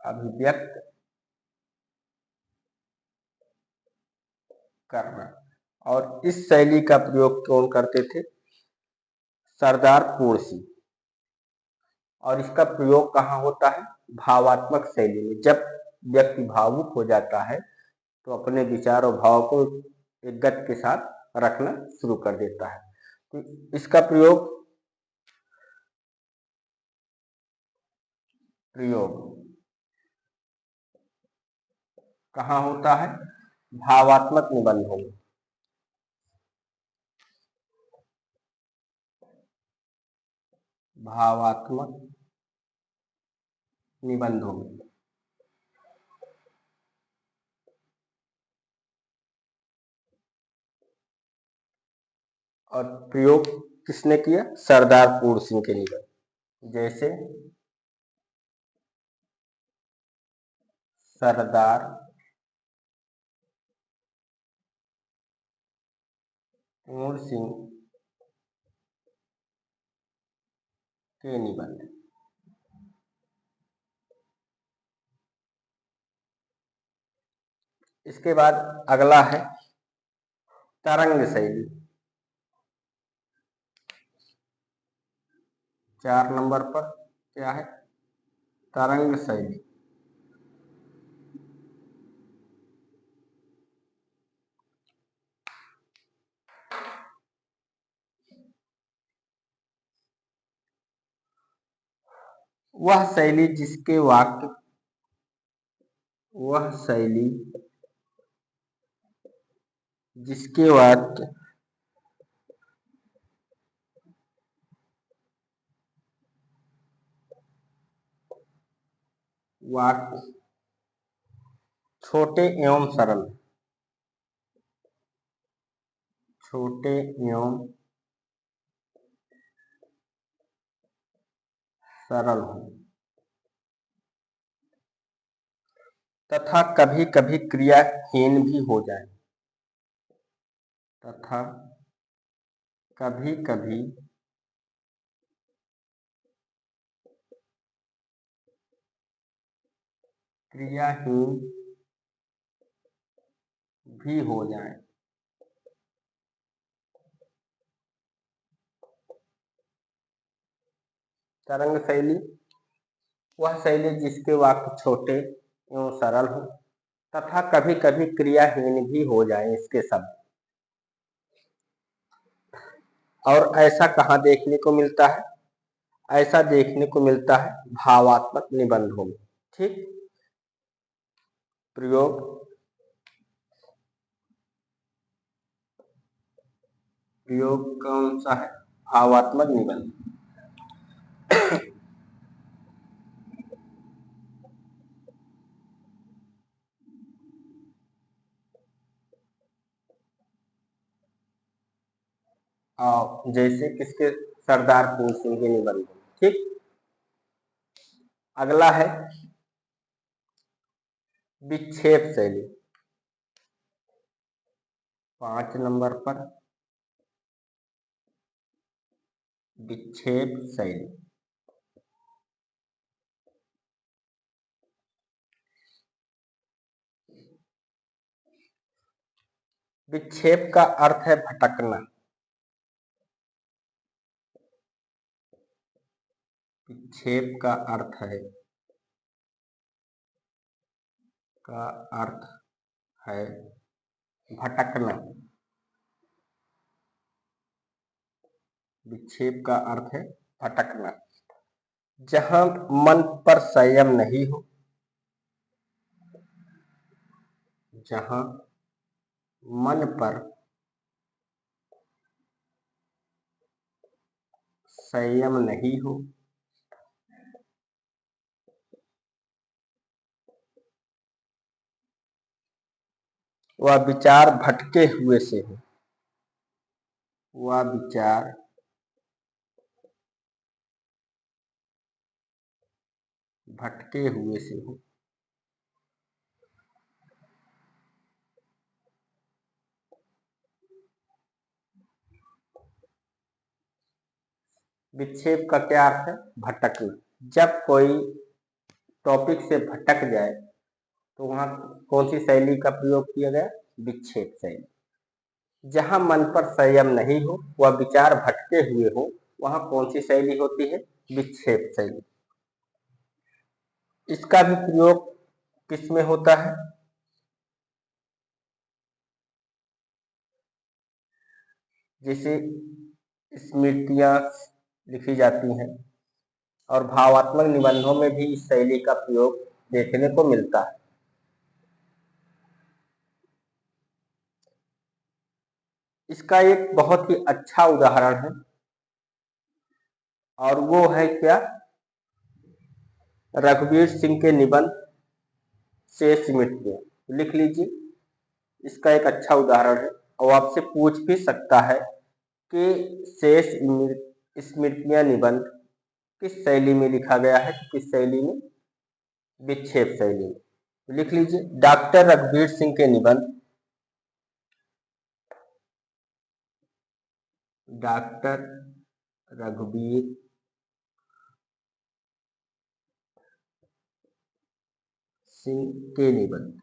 अभिव्यक्त करना। और इस शैली का प्रयोग कौन करते थे? सरदार पूर्ण सिंह। और इसका प्रयोग कहाँ होता है? भावात्मक शैली में। जब व्यक्ति भावुक हो जाता है तो अपने विचार और भाव को एक गति के साथ रखना शुरू कर देता है। तो इसका प्रयोग प्रयोग कहाँ होता है? भावात्मक निबंधों में। भावात्मक निबंधों में। और प्रयोग किसने किया? सरदार पूर्ण सिंह के निबंध। जैसे सरदार पूर्ण सिंह के निबंध। इसके बाद अगला है तरंग शैली। 4 नंबर पर क्या है? तरंग शैली। वह शैली जिसके वाक्य वह शैली जिसके वाक्य वाक्य छोटे एवं सरल, छोटे एवं सरल हो, तथा कभी कभी क्रियाहीन भी हो जाए, तथा कभी कभी क्रियाहीन भी हो जाए। तरंग शैली वह शैली जिसके वाक्य छोटे एवं सरल हो तथा कभी कभी क्रियाहीन भी हो जाए इसके शब्द। और ऐसा कहाँ देखने को मिलता है? ऐसा देखने को मिलता है भावात्मक निबंधों में। ठीक, प्रयोग कौन सा है? भावात्मक निबंध। जैसे किसके? सरदार फूल सिंह के निबंध। ठीक, अगला है विक्षेप शैली। 5 नंबर पर विक्षेप शैली। विक्षेप का अर्थ है भटकना। विक्षेप का अर्थ है भटकना। विक्षेप का अर्थ है भटकना। जहां मन पर संयम नहीं हो, जहां मन पर संयम नहीं हो, वह विचार भटके हुए से हो। वह विचार भटके हुए से हो। विक्षेप का क्या अर्थ है? भटकना। जब कोई टॉपिक से भटक जाए तो वहां कौन सी शैली का प्रयोग किया गया? विक्षेप शैली। जहां मन पर संयम नहीं हो, वह विचार भटके हुए हो, वहां कौन सी शैली होती है? विक्षेप शैली। इसका भी प्रयोग किसमें होता है? जैसे स्मृतियां लिखी जाती हैं और भावात्मक निबंधों में भी इस शैली का प्रयोग देखने को मिलता है। इसका एक बहुत ही अच्छा उदाहरण है और वो है क्या? रघुवीर सिंह के निबंध शेष स्मृतियां। लिख लीजिए, इसका एक अच्छा उदाहरण है और आपसे पूछ भी सकता है कि शेष स्मृतियां निबंध किस शैली में लिखा गया है? किस शैली में? विक्षेप शैली में। लिख लीजिए, डॉक्टर रघुवीर सिंह के निबंध, डॉक्टर रघुवीर सिंह के निबंध।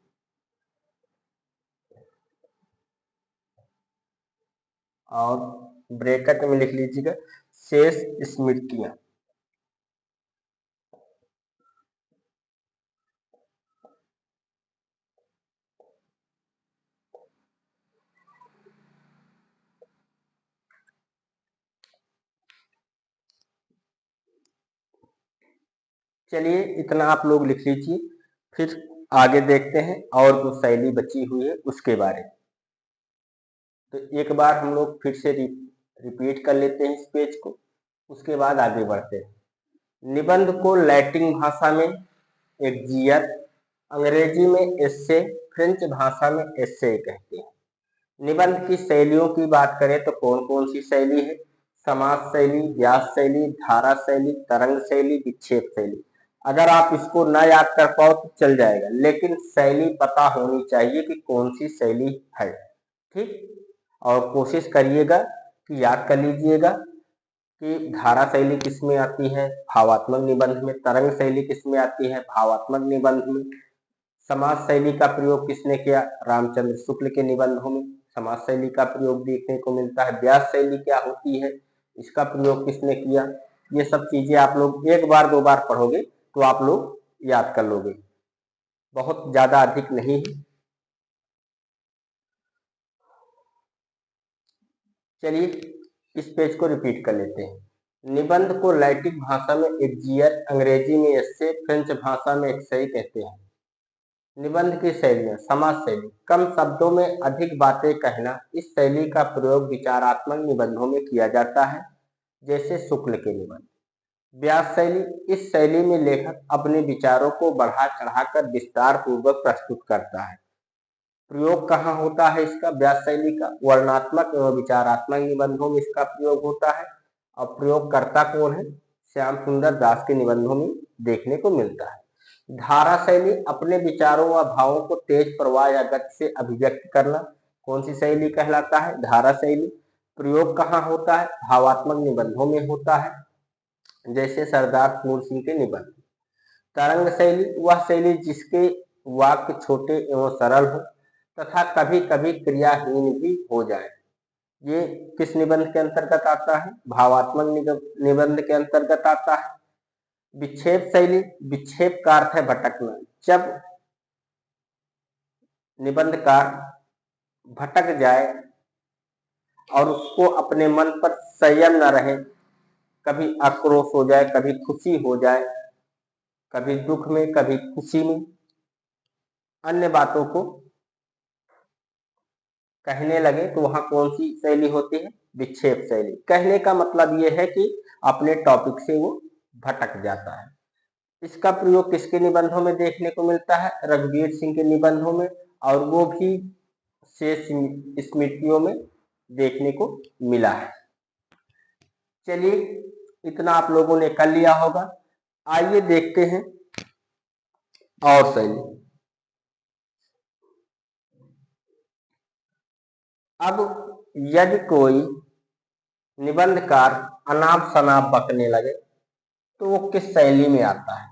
और ब्रैकेट में लिख लीजिएगा शेष स्मृतियां। चलिए, इतना आप लोग लिख लीजिए, फिर आगे देखते हैं और जो शैली बची हुई है उसके बारे में। तो एक बार हम लोग फिर से रिपीट कर लेते हैं इस पेज को, उसके बाद आगे बढ़ते हैं। निबंध को लैटिन भाषा में एक्जियर, अंग्रेजी में एस्से, फ्रेंच भाषा में एस्से कहते हैं। निबंध की शैलियों की बात करें तो कौन कौन सी शैली है? समास शैली, व्यास शैली, धारा शैली, तरंग शैली, विक्षेप शैली। अगर आप इसको न याद कर पाओ तो चल जाएगा, लेकिन शैली पता होनी चाहिए कि कौन सी शैली है। ठीक, और कोशिश करिएगा कि याद कर लीजिएगा कि धारा शैली किसमें आती है? भावात्मक निबंध में। तरंग शैली किसमें आती है? भावात्मक निबंध में। समास शैली का प्रयोग किसने किया? रामचंद्र शुक्ल के निबंधों में समास शैली का प्रयोग देखने को मिलता है। व्यास शैली क्या होती है? इसका प्रयोग किसने किया? ये सब चीजें आप लोग एक बार दो बार पढ़ोगे तो आप लोग याद कर लोगे, बहुत ज्यादा अधिक नहीं है। चलिए इस पेज को रिपीट कर लेते हैं। निबंध को लैटिन भाषा में एग्जियर, अंग्रेजी में एस्से, फ्रेंच भाषा में एक्सई कहते हैं। निबंध की शैलियाँ। समास शैली, कम शब्दों में अधिक बातें कहना। इस शैली का प्रयोग विचारात्मक निबंधों में किया जाता है, जैसे शुक्ल के निबंध। व्यास शैली, इस शैली में लेखक अपने विचारों को बढ़ा चढ़ाकर विस्तार पूर्वक प्रस्तुत करता है। प्रयोग कहाँ होता है इसका? व्यास शैली का वर्णनात्मक एवं विचारात्मक निबंधों में इसका प्रयोग होता है। और प्रयोगकर्ता कौन है? श्याम सुंदर दास के निबंधों में देखने को मिलता है। धारा शैली, अपने विचारों व भावों को तेज प्रवाह या गति से अभिव्यक्त करना। कौन सी शैली कहलाता है? धारा शैली। प्रयोग कहाँ होता है? भावात्मक निबंधों में होता है, जैसे सरदार फूल सिंह के निबंध। तरंग शैली, वह शैली जिसके वाक्य छोटे एवं सरल हो तथा कभी कभी क्रियाहीन भी हो जाए। ये किस निबंध के अंतर्गत आता है? भावात्मक निबंध के अंतर्गत आता है। विक्षेप शैली, विक्षेप का अर्थ है भटकना। जब निबंधकार भटक जाए और उसको अपने मन पर संयम न रहे, कभी आक्रोश हो जाए, कभी खुशी हो जाए, कभी दुख में कभी खुशी में, अन्य बातों को कहने लगे, तो वहां कौन सी शैली होती है? विक्षेप शैली। कहने का मतलब ये है कि अपने टॉपिक से वो भटक जाता है। इसका प्रयोग किसके निबंधों में देखने को मिलता है? रघुवीर सिंह के निबंधों में, और वो भी शेष स्मृतियों में देखने को मिला है। चलिए इतना आप लोगों ने कर लिया होगा। आइए देखते हैं और शैली। अब यदि कोई निबंधकार अनाप शनाप बकने लगे तो वो किस शैली में आता है?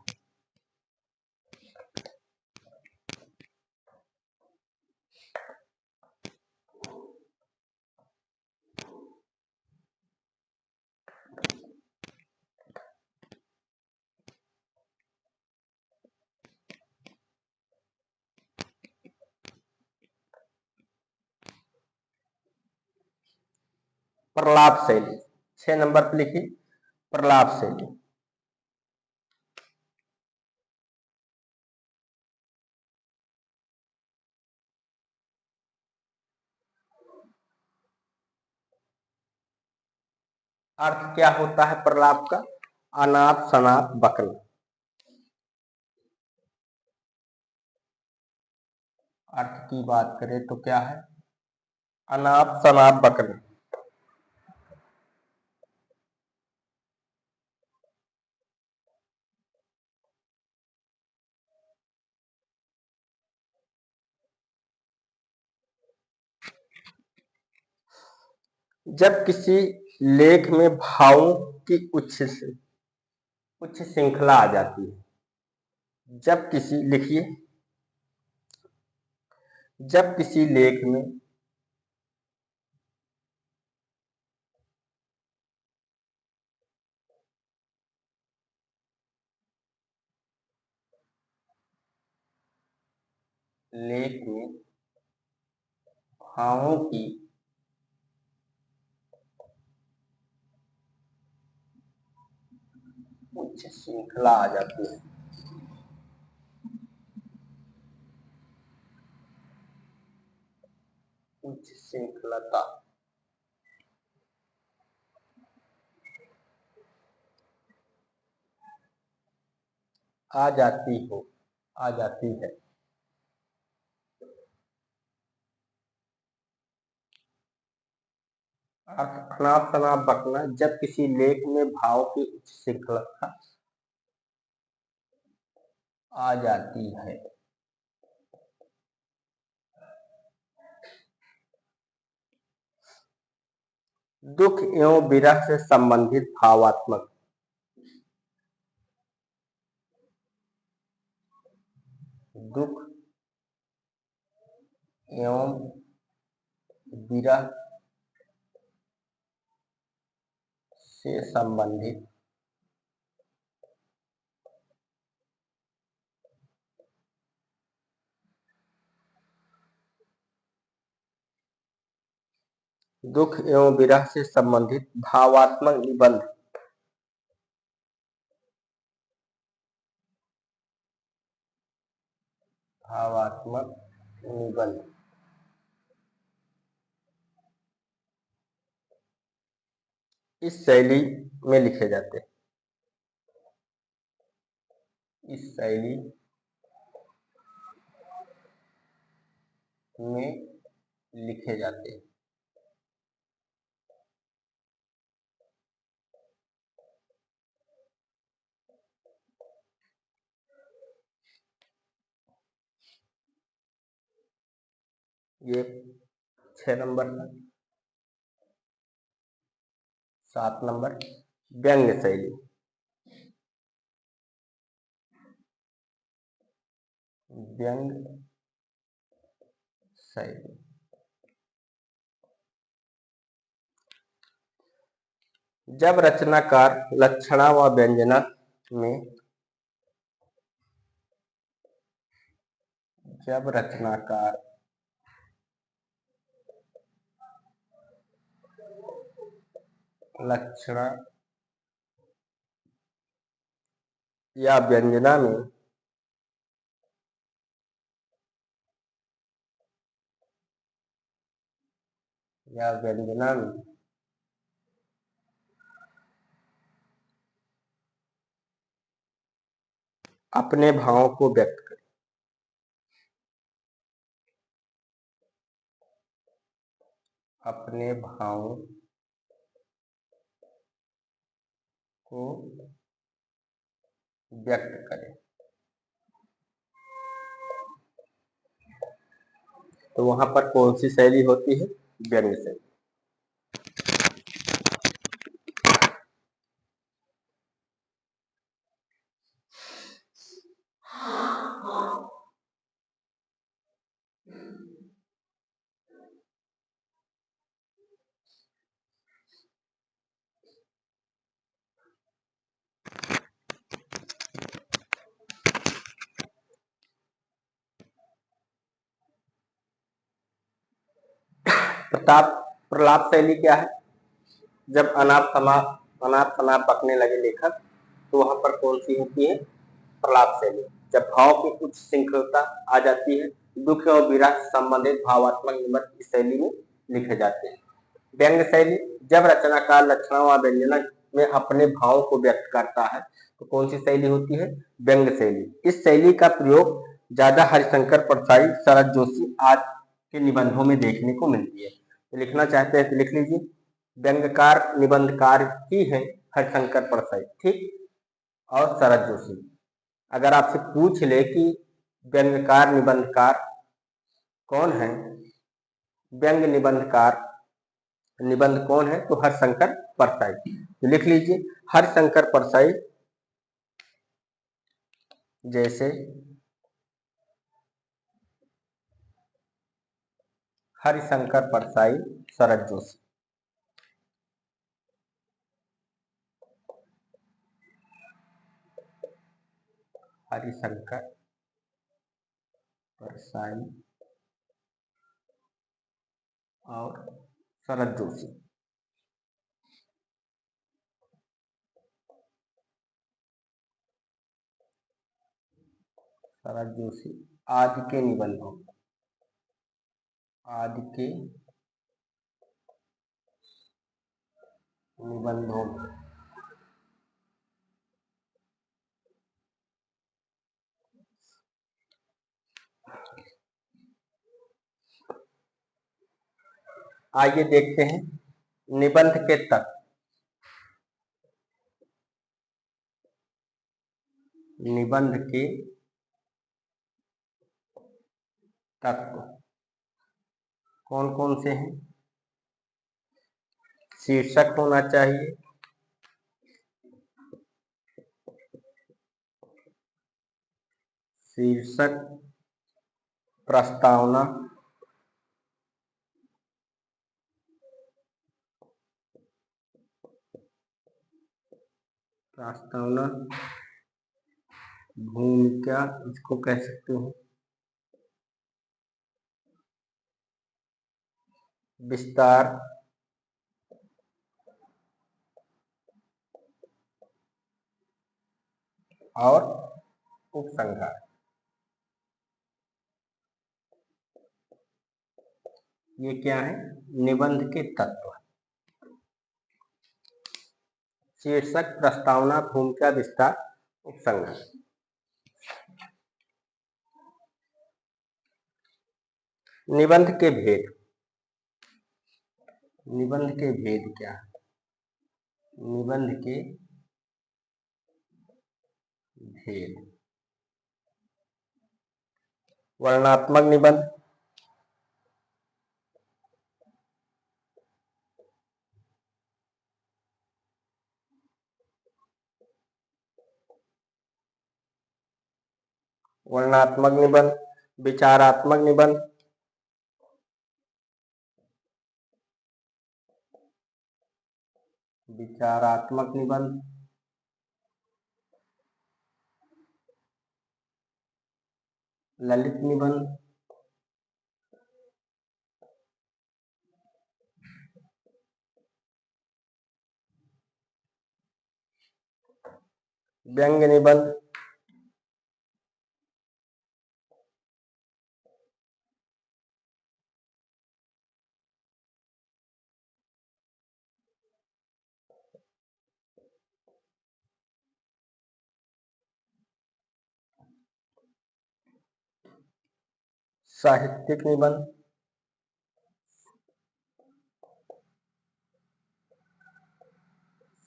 प्रलाप शैली। 6 नंबर पर लिखिए प्रलाप शैली। अर्थ क्या होता है प्रलाप का? अनाप शनाप बकना। अर्थ की बात करें तो क्या है? अनाप शनाप बकना। जब किसी लेख में भावों की उच्च श्रृंखला आ जाती है। जब किसी लिखिए जब किसी लेख में भावों की उच्च श्रृंखला आ जाती है, उच्च श्रृंखलता आ जाती है। अनाप शनाप बकना, जब किसी लेख में भाव की उच्च श्रृंखलता आ जाती है। दुख एवं विरह से संबंधित भावात्मक दुख एवं विरह से संबंधित दुख एवं विरह से संबंधित भावात्मक निबंध। भावात्मक निबंध इस शैली में लिखे जाते हैं। इस शैली में लिखे जाते हैं। ये 6 नंबर का। 7 नंबर व्यंग्य शैली। व्यंग्य शैली जब रचनाकार लक्षणा व व्यंजना में जब रचनाकार लक्षणा या व्यंजना में अपने भावों को व्यक्त करें। अपने भावों को व्यक्त करें तो वहां पर कौन सी शैली होती है? व्यंग्य शैली। प्रलाप शैली क्या है? जब अनाप शनाप बकने लगे लेखक तो वहां पर कौन सी होती है? प्रलाप शैली। जब भाव की उच्च श्रृंखलता आ जाती है, दुख और विरह संबंधित भावात्मक निबंध इस शैली में लिखे जाते हैं। व्यंग्य शैली जब रचनाकार लक्षणों व व्यंजना में अपने भावों को व्यक्त करता है तो कौन सी शैली होती है? व्यंग्य शैली। इस शैली का प्रयोग ज्यादा हरिशंकर परसाई, शरद जोशी आदि के निबंधों में देखने को मिलती है। तो लिखना चाहते हैं तो लिख लीजिए, व्यंग्यकार निबंधकार ही है हरिशंकर परसाई, ठीक, और शरद जोशी। अगर आपसे पूछ ले कि व्यंग्यकार निबंधकार कौन है, व्यंग्य निबंध कौन है, तो हरिशंकर परसाई। तो लिख लीजिए, हरिशंकर परसाई जैसे हरिशंकर परसाई, शरद जोशी। हरिशंकर परसाई और शरद जोशी। शरद जोशी आदि के निबंधों में आइए देखते हैं निबंध के तत्व। निबंध के तत्व कौन कौन से हैं? शीर्षक होना चाहिए, शीर्षक, प्रस्तावना, भूमिका इसको कह सकते हो, विस्तार, और उपसंहार। ये क्या है? निबंध के तत्व। शीर्षक, प्रस्तावना, भूमिका, विस्तार, उपसंहार। निबंध के भेद। निबंध के भेद क्या है? निबंध के भेद। वर्णनात्मक निबंध, वर्णनात्मक निबंध, विचारात्मक निबंध, विचारात्मक निबंध, ललित निबंध, व्यंग्य निबंध, साहित्यिक निबंध,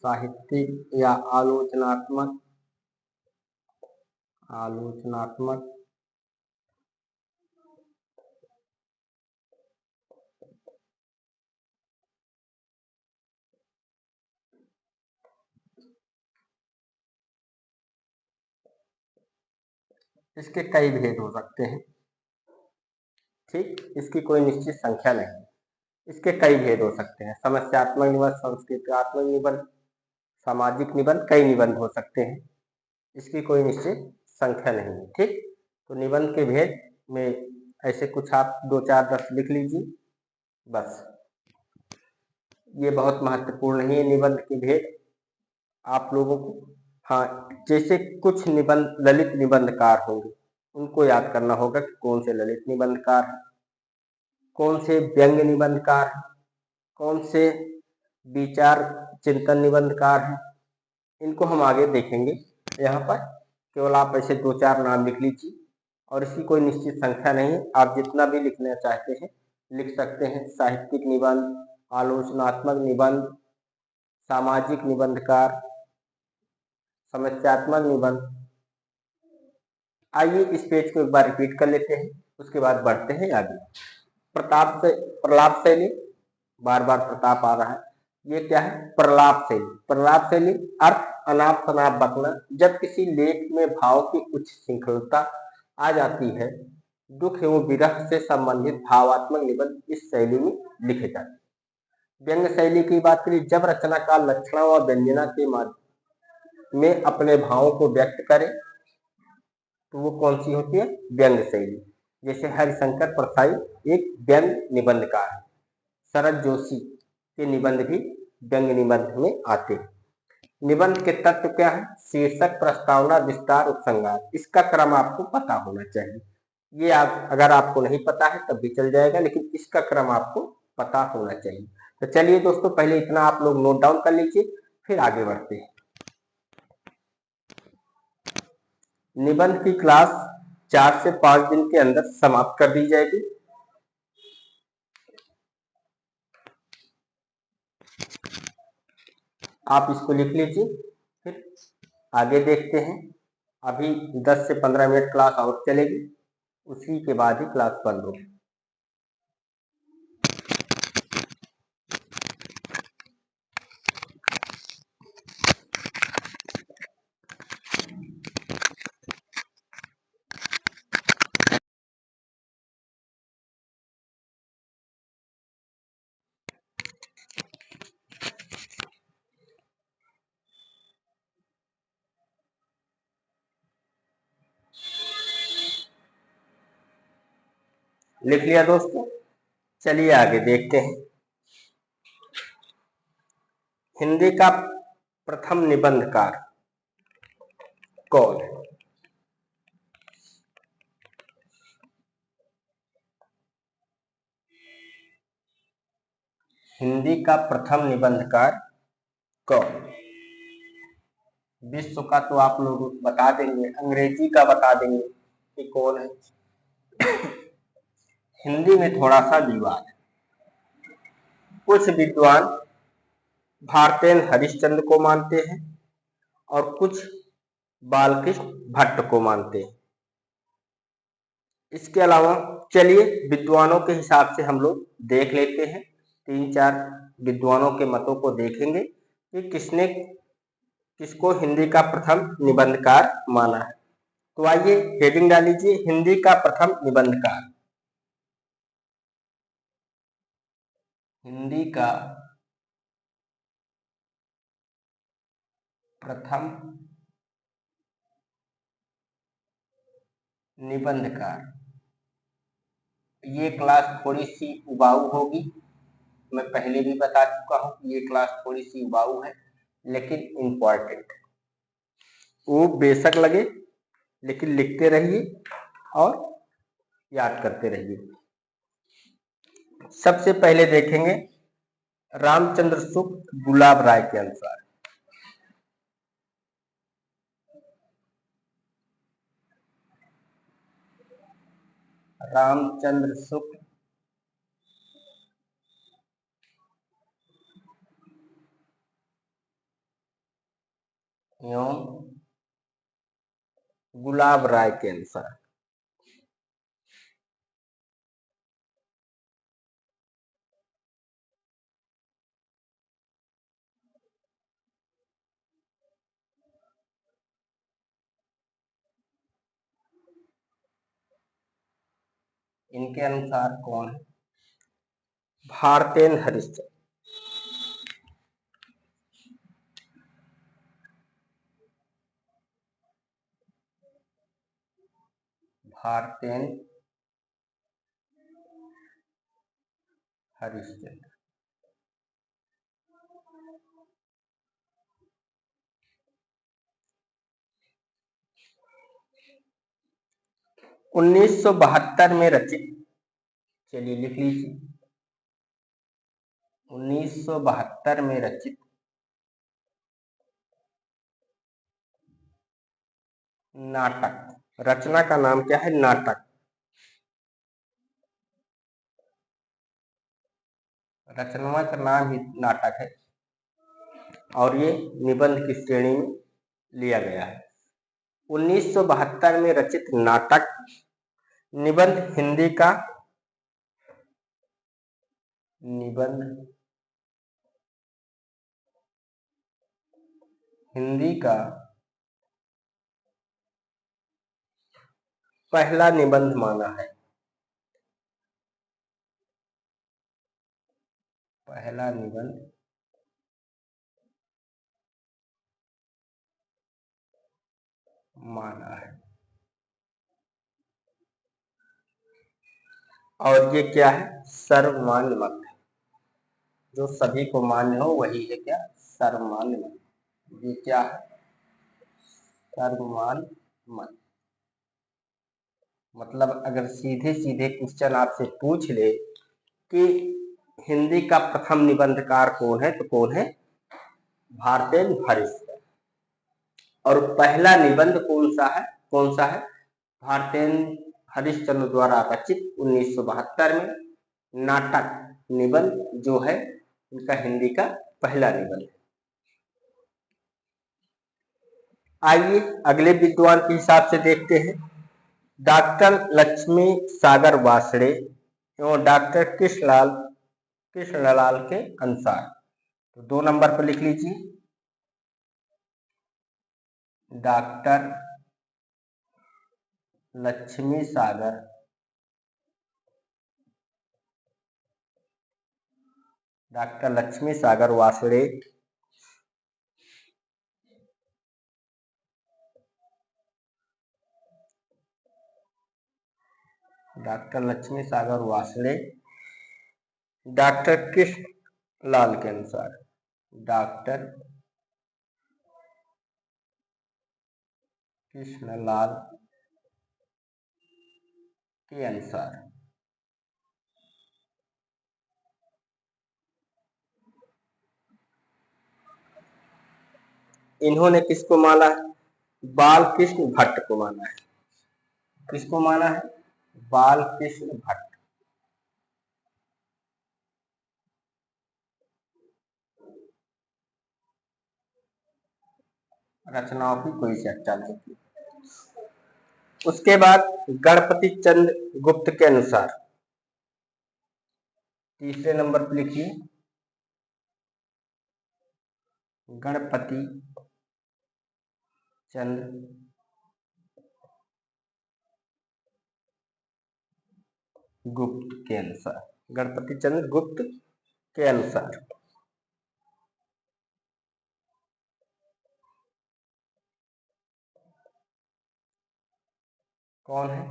साहित्यिक या आलोचनात्मक, आलोचनात्मक, इसके कई भेद हो सकते हैं। ठीक, इसकी कोई निश्चित संख्या नहीं। इसके कई भेद हो सकते हैं। समस्यात्मक निबंध, सांस्कृतिकात्मक निबंध, सामाजिक निबंध, कई निबंध हो सकते हैं। इसकी कोई निश्चित संख्या नहीं है। ठीक, तो निबंध के भेद में ऐसे कुछ आप 2, 4, 10 लिख लीजिए बस। ये बहुत महत्वपूर्ण नहीं है निबंध के भेद आप लोगों को। हाँ, जैसे कुछ निबंध ललित निबंधकार होंगे, उनको याद करना होगा कि कौन से ललित निबंधकार हैं, कौन से व्यंग्य निबंधकार हैं, कौन से विचार चिंतन निबंधकार हैं। इनको हम आगे देखेंगे। यहाँ पर केवल आप ऐसे 2, 4 नाम लिख लीजिए और इसकी कोई निश्चित संख्या नहीं है। आप जितना भी लिखना चाहते हैं लिख सकते हैं। साहित्यिक निबंध, आलोचनात्मक निबंध, सामाजिक निबंधकार, समस्यात्मक निबंध। आइए इस पेज को एक बार रिपीट कर लेते हैं, उसके बाद बढ़ते हैं आगे। प्रलाप शैली, बार बार प्रताप आ रहा है। ये क्या है? प्रलाप शैली। प्रलाप शैली अर्थ अनाप शनाप बकना। जब किसी लेख में भाव की उच्च श्रृंखलता आ जाती है, दुख एवं विरह से संबंधित भावात्मक निबंध इस शैली में लिखे जाते हैं। व्यंग्य शैली की बात करें, जब रचनाकार लक्षणों व व्यंजना के माध्यम में अपने भावों को व्यक्त करे तो वो कौन सी होती है? व्यंग्य शैली। जैसे हरिशंकर परसाई एक व्यंग्य निबंधकार है। शरद जोशी के निबंध भी व्यंग्य निबंध में आते हैं। निबंध के तत्व क्या है? शीर्षक, प्रस्तावना, विस्तार, उपसंहार। इसका क्रम आपको पता होना चाहिए। ये अगर आपको नहीं पता है तब भी चल जाएगा, लेकिन इसका क्रम आपको पता होना चाहिए। तो चलिए दोस्तों, पहले इतना आप लोग नोट डाउन कर लीजिए, फिर आगे बढ़ते हैं। निबंध की क्लास 4 से 5 दिन के अंदर समाप्त कर दी जाएगी। आप इसको लिख लीजिए, फिर आगे देखते हैं। अभी 10 से 15 मिनट क्लास और चलेगी, उसी के बाद ही क्लास बंद होगी। लिख लिया दोस्तों? चलिए आगे देखते हैं। हिंदी का प्रथम निबंधकार कौन है? हिंदी का प्रथम निबंधकार कौन? विश्व का तो आप लोग बता देंगे, अंग्रेजी का बता देंगे कि कौन है। हिंदी में थोड़ा सा विवाद है। कुछ विद्वान भारतेन हरिश्चंद्र को मानते हैं और कुछ बालकृष्ण भट्ट को मानते हैं। इसके अलावा चलिए विद्वानों के हिसाब से हम लोग देख लेते हैं, 3-4 विद्वानों के मतों को देखेंगे कि किसको हिंदी का प्रथम निबंधकार माना है। तो आइए हेडिंग डाल लीजिए, हिंदी का प्रथम निबंधकार। हिंदी का प्रथम निबंधकार। ये क्लास थोड़ी सी उबाऊ होगी, मैं पहले भी बता चुका हूं कि ये क्लास थोड़ी सी उबाऊ है लेकिन इंपॉर्टेंट है। वो बेशक लगे लेकिन लिखते रहिए और याद करते रहिए। सबसे पहले देखेंगे रामचंद्र शुक्ल गुलाब राय के अनुसार। रामचंद्र शुक्ल एवं गुलाब राय के अनुसार इनके अनुसार कौन है? भारतेन हरिश्चंद्र। भारतेन हरिश्चंद्र। उन्नीस सौ 72 में रचित, चलिए लिख लीजिए, 1972 में रचित नाटक, रचना का नाम क्या है? नाटक। रचना का नाम ही नाटक है और ये निबंध की श्रेणी में लिया गया है। 1972 में रचित नाटक निबंध हिंदी का पहला निबंध माना है। पहला निबंध माना है। और ये क्या है? सर्वमान्य मत है, जो सभी को मान्य हो वही है क्या? सर्वमान्य मत। ये क्या है? सर्वमान्य मत। मतलब अगर सीधे सीधे क्वेश्चन आपसे पूछ ले कि हिंदी का प्रथम निबंधकार कौन है, तो कौन है? भारतेन हरिश्चंद्र। और पहला निबंध कौन सा है? भारतेन हरिश्चंद्र द्वारा रचित 1972 में नाटक निबंध जो है इनका हिंदी का पहला निबंध। आइए अगले विद्वान के हिसाब से देखते हैं। डॉक्टर लक्ष्मी सागर वासड़े एवं डॉक्टर कृष्णलाल के अनुसार, तो 2 नंबर पर लिख लीजिए, डॉक्टर लक्ष्मी सागर वासड़े डॉक्टर कृष्ण लाल के अनुसार, डॉक्टर कृष्णलाल के अनुसार इन्होंने किसको माना है? बाल कृष्ण भट्ट को माना है। किसको माना है? बाल कृष्ण भट्ट। रचनाओं की कोई चर्चा नहीं की। उसके बाद गणपति चंद्र गुप्त के अनुसार तीसरे नंबर पर लिखिए, गणपति चंद्र गुप्त के अनुसार, गणपति चंद्र गुप्त के अनुसार कौन है?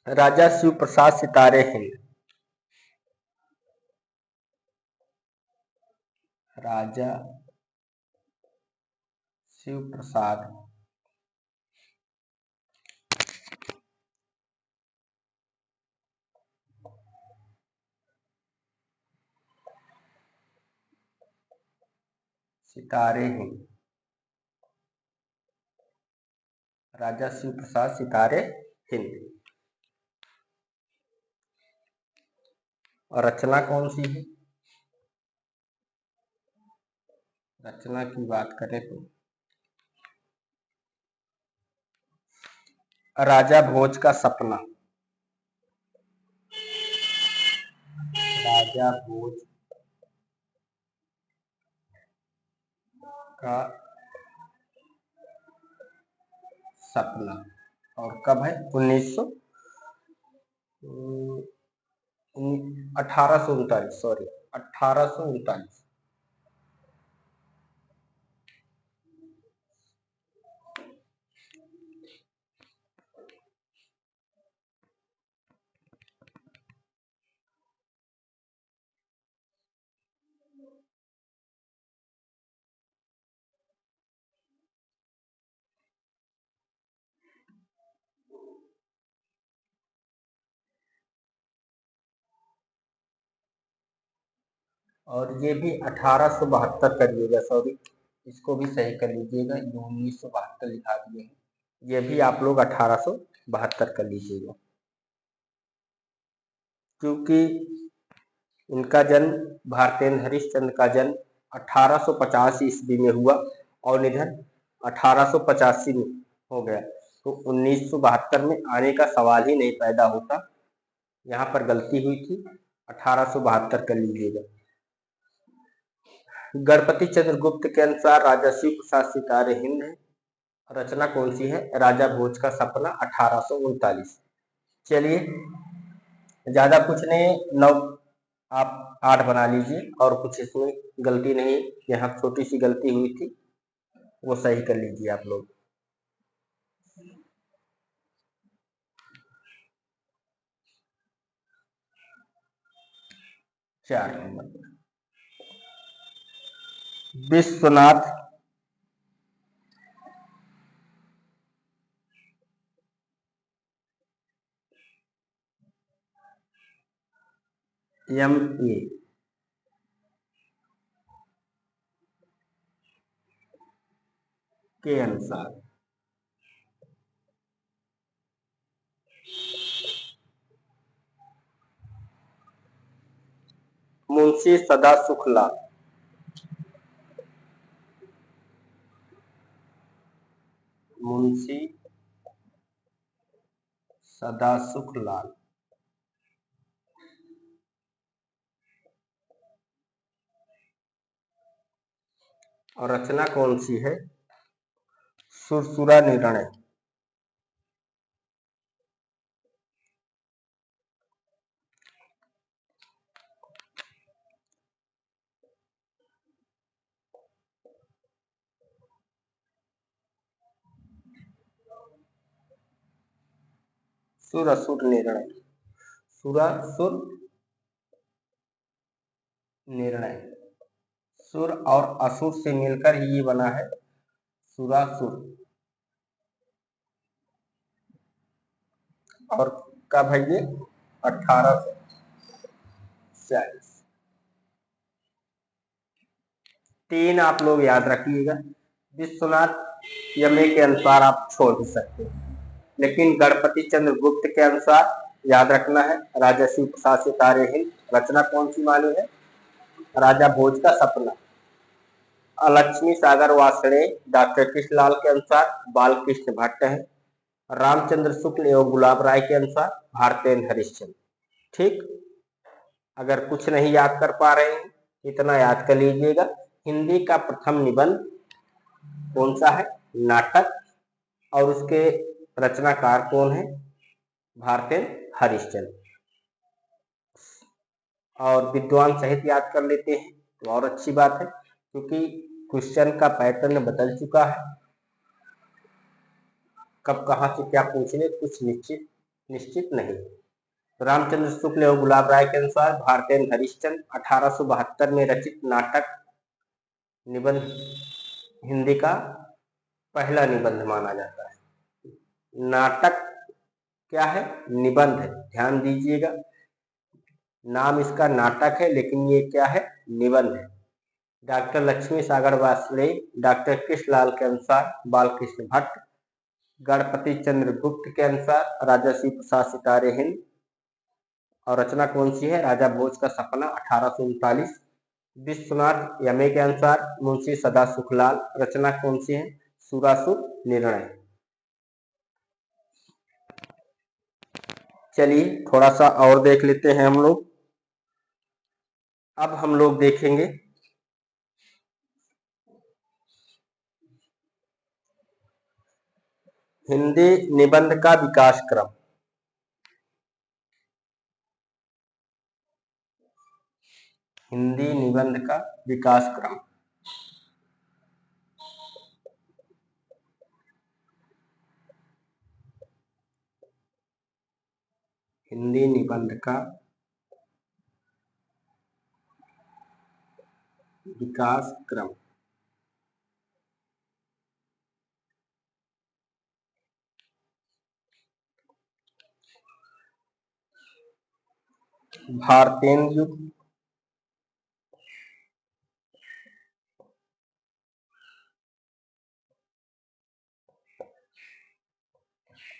राजा शिव प्रसाद सितारे हिंद। राजा शिव प्रसाद सितारे हिंद। राजा शिव प्रसाद सितारे हिंद। और रचना कौन सी है? रचना की बात करें तो राजा भोज का सपना। राजा भोज का सपना। और कब है? 1839, सॉरी 1839। और ये भी 1872 करिएगा, सॉरी इसको भी सही कर लीजिएगा, ये 1972 लिखा दिए हैं, ये भी आप लोग 1872 कर लीजिएगा, क्योंकि इनका जन्म, भारतेंद्र हरिश्चंद्र का जन्म 1850 ईस्वी में हुआ और निधन 1885 में हो गया, तो 1972 में आने का सवाल ही नहीं पैदा होता। यहाँ पर गलती हुई थी, 1872 कर लीजिएगा। गणपति चंद्र गुप्त के अनुसार राजा शिव प्रसाद सितारे हिंद है। रचना कौन सी है? राजा भोज का सपना 1839। चलिए, ज्यादा कुछ नहीं, 9 आप 8 बना लीजिए और कुछ इसमें गलती नहीं, यहाँ छोटी सी गलती हुई थी वो सही कर लीजिए आप लोग। 4 नंबर विश्वनाथ MA के अनुसार मुंशी सदा सुखलाल। मुंशी सदा सुखलाल। और रचना कौन सी है? सुरसुरा निर्णय। सुर असुर निर्णय। सुरासुर निर्णय। सुर और असुर से मिलकर ही ये बना है सुरासुर। और कब है ये? 1840। 3 आप लोग याद रखिएगा। विश्वनाथ यमे के अनुसार आप छोड़ भी सकते हैं, लेकिन गणपति चंद्र गुप्त के अनुसार याद रखना है। राजा शिव प्रसाद सितारे हिंद, रचना कौन सी मानी है? राजा भोज का सपना। लक्ष्मी सागर वासणे डॉक्टर कृष्णलाल के अनुसार बालकृष्ण भट्ट है। रामचंद्र शुक्ल एवं गुलाब राय के अनुसार भारतेंद्र हरिश्चंद्र। ठीक, अगर कुछ नहीं याद कर पा रहे हैं, इतना याद कर लीजिएगा। हिंदी का प्रथम निबंध कौन सा है? नाटक। और उसके रचनाकार कौन है? भारतेंद्र हरिश्चंद्र। और विद्वान सहित याद कर लेते हैं तो और अच्छी बात है, क्योंकि क्वेश्चन का पैटर्न बदल चुका है। कब कहां से क्या पूछने कुछ निश्चित नहीं। रामचंद्र शुक्ल एवं गुलाब राय के अनुसार भारतेंद्र हरिश्चंद्र 1872 में रचित नाटक निबंध हिंदी का पहला निबंध माना जाता है। नाटक क्या है? निबंध है। ध्यान दीजिएगा, नाम इसका नाटक है, लेकिन ये क्या है? निबंध है। डॉक्टर लक्ष्मी सागर वासले डॉक्टर कृष्णलाल के अनुसार बालकृष्ण भट्ट। गणपति चंद्र गुप्त के अनुसार राजा शिव प्रसाद सितारे हिंद। और रचना कौन सी है? राजा भोज का सपना 1839। विश्वनाथ यमे के अनुसार मुंशी सदा सुखलाल। रचना कौन सी है? सुरासुर निर्णय। चलिए थोड़ा सा और देख लेते हैं हम लोग। अब हम लोग देखेंगे हिंदी निबंध का विकास क्रम। हिंदी निबंध का विकास क्रम। हिंदी निबंध का विकास क्रम। भारतेंद्र युग,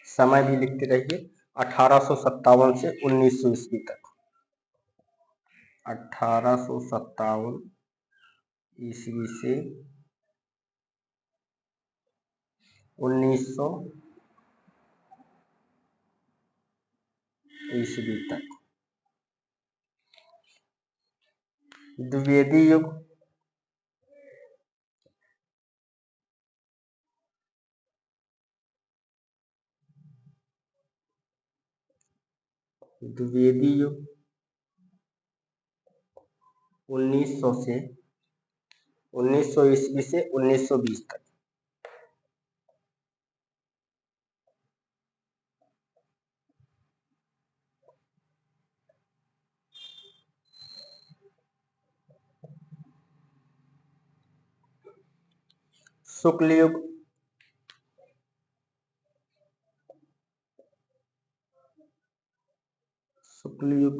समय भी लिखते रहिए, 1857 से 1900 ईस्वी तक। 1857 ईस्वी से 1900 ईस्वी तक। द्विवेदी युग, द्विवेदी युग 1900 से 1900 ईस्वी से 1920 तक। शुक्ल युग, शुक्ल युग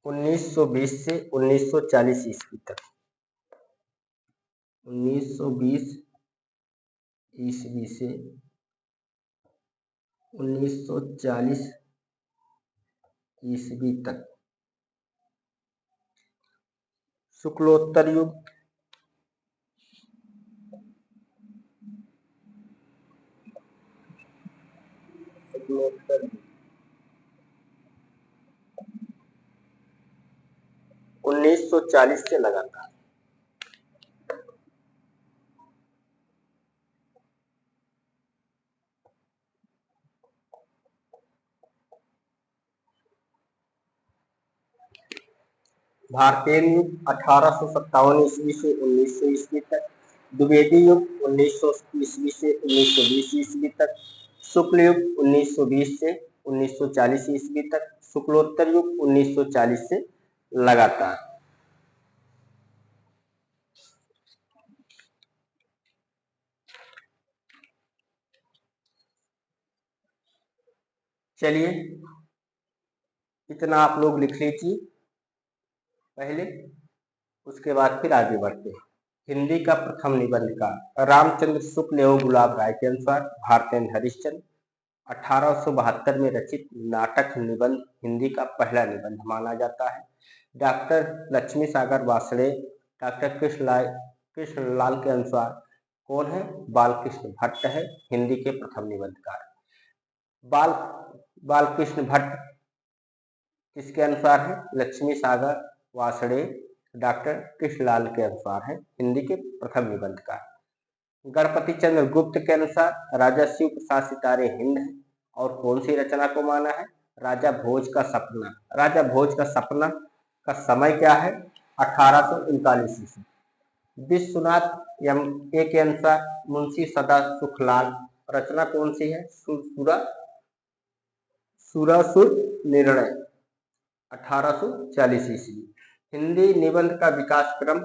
1920 से 1940 ईस्वी तक। 1920 ईस्वी से 1940 ईस्वी तक। शुक्लोत्तर युग, शुक्लोत्तर 1940 से लगातार। भारतेंद्र युग 1857 ईस्वी से 1900 ईस्वी तक। द्विवेदी युग 1900 ईस्वी से 1920 ईस्वी तक। शुक्ल युग 1920 से 1940 ईस्वी तक। शुक्लोत्तर युग 1940 से लगातार। चलिए इतना आप लोग लिख लीजिए पहले, उसके बाद फिर आगे बढ़ते हैं। हिंदी का प्रथम निबंधकार रामचंद्र शुक्ल एवं गुलाब राय के अनुसार भारतेंद्र हरिश्चंद्र 1872 में रचित नाटक निबंध हिंदी का पहला निबंध माना जाता है। डॉक्टर लक्ष्मी सागर वासड़े डॉक्टर कृष्णलाल के अनुसार कौन है? बालकृष्ण भट्ट है हिंदी के प्रथम निबंधकार। बालकृष्ण भट्ट किसके अनुसार है? लक्ष्मी सागर वासड़े डॉक्टर कृष्णलाल के अनुसार है हिंदी के प्रथम निबंधकार। गणपति चंद्र गुप्त के अनुसार राजा शिव प्रसाद सितारे हिंद है और कौन सी रचना को माना है? राजा भोज का सपना। राजा भोज का सपना का समय क्या है? 1839 ईस्वी। विश्वनाथ ए के अनुसार मुंशी सदा सुखलाल, रचना कौन सी है? सुरासुर निर्णय 1840 ईस्वी। हिंदी निबंध का विकास क्रम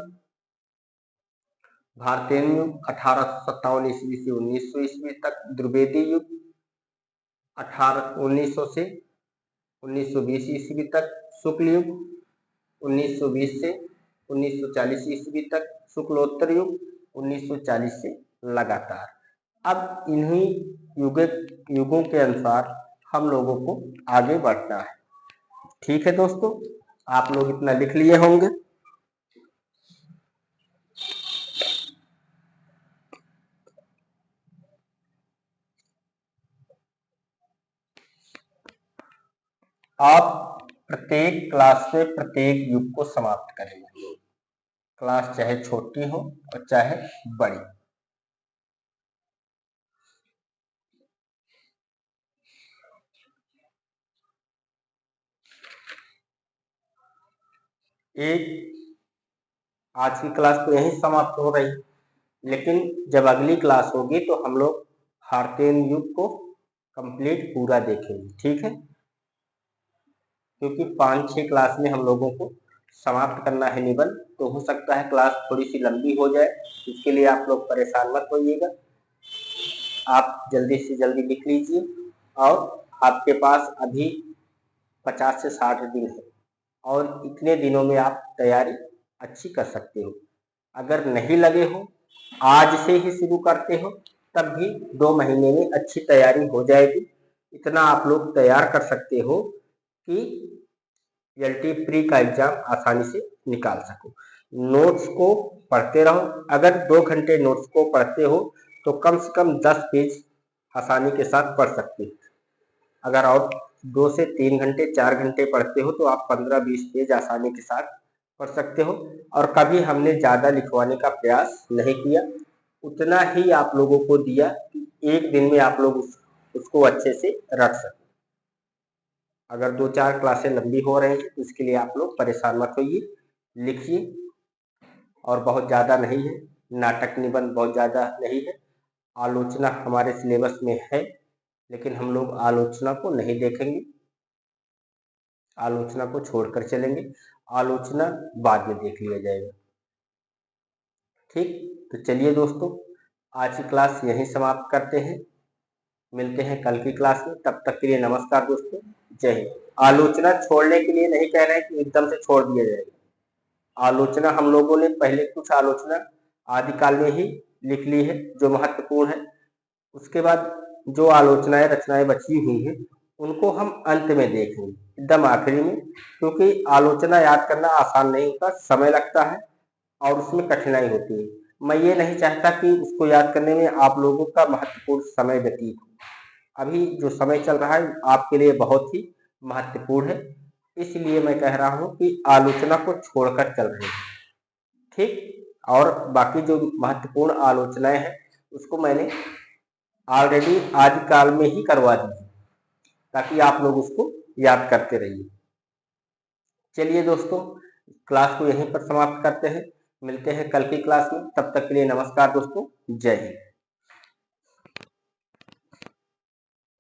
भारतेंदु युग 1857 ईस्वी से 1900 ईस्वी तक, द्विवेदी युग 1900 से 1920 ईस्वी तक, शुक्ल युग 1920 से 1940 ईस्वी तक, शुक्लोत्तर युग 1940 से लगातार। अब इन्हीं युगों के अनुसार हम लोगों को आगे बढ़ना है। ठीक है दोस्तों, आप लोग इतना लिख लिए होंगे। आप प्रत्येक क्लास में प्रत्येक युग को समाप्त करेंगे, क्लास चाहे छोटी हो और चाहे बड़ी। एक आज की क्लास तो यहीं समाप्त हो रही, लेकिन जब अगली क्लास होगी तो हम लोग भारतेंदु युग को कंप्लीट पूरा देखेंगे। ठीक है, क्योंकि 5-6 क्लास में हम लोगों को समाप्त करना है निबंध, तो हो सकता है क्लास थोड़ी सी लंबी हो जाए, इसके लिए आप लोग परेशान मत होइएगा। आप जल्दी से जल्दी लिख लीजिए और आपके पास अभी 50 से 60 दिन है और इतने दिनों में आप तैयारी अच्छी कर सकते हो। अगर नहीं लगे हो, आज से ही शुरू करते हो, तब भी 2 महीने में अच्छी तैयारी हो जाएगी। इतना आप लोग तैयार कर सकते हो कि एलटी प्री का एग्जाम आसानी से निकाल सको। नोट्स को पढ़ते रहो। अगर 2 घंटे नोट्स को पढ़ते हो तो कम से कम 10 पेज आसानी के साथ पढ़ सकते हो। अगर और 2 से 3 घंटे 4 घंटे पढ़ते हो तो आप 15-20 पेज आसानी के साथ पढ़ सकते हो। और कभी हमने ज़्यादा लिखवाने का प्रयास नहीं किया, उतना ही आप लोगों को दिया कि एक दिन में आप लोग उसको अच्छे से रख सकें। अगर 2-4 क्लासें लंबी हो रही हैं तो इसके लिए आप लोग परेशान मत होइए, लिखिए। और बहुत ज़्यादा नहीं है, नाटक निबंध बहुत ज़्यादा नहीं है। आलोचना हमारे सिलेबस में है, लेकिन हम लोग आलोचना को नहीं देखेंगे, आलोचना को छोड़कर चलेंगे। आलोचना बाद में देख लिया जाएगा। ठीक, तो चलिए दोस्तों, आज की क्लास यहीं समाप्त करते हैं। मिलते हैं कल की क्लास में, तब तक के लिए नमस्कार दोस्तों, जय हिंद। आलोचना छोड़ने के लिए नहीं कह रहे हैं कि एकदम से छोड़ दिया जाएगा। आलोचना हम लोगों ने पहले कुछ आलोचना आदिकाल में ही लिख ली है जो महत्वपूर्ण है। उसके बाद जो आलोचनाएं रचनाएं बची हुई हैं उनको हम अंत में देखेंगे, एकदम आखिरी में, क्योंकि आलोचना याद करना आसान नहीं होता, समय लगता है और उसमें कठिनाई होती है। मैं ये नहीं चाहता कि उसको याद करने में आप लोगों का महत्वपूर्ण समय व्यतीत हो। अभी जो समय चल रहा है आपके लिए बहुत ही महत्वपूर्ण है, इसलिए मैं कह रहा हूँ कि आलोचना को छोड़कर चल रहे हैं। ठीक, और बाकी जो महत्वपूर्ण आलोचनाएं हैं उसको मैंने ऑलरेडी आदिकाल में ही करवा दी है, ताकि आप लोग उसको याद करते रहिए। चलिए दोस्तों, क्लास को यहीं पर समाप्त करते हैं। मिलते हैं कल की क्लास में, तब तक के लिए नमस्कार दोस्तों, जय हिंद।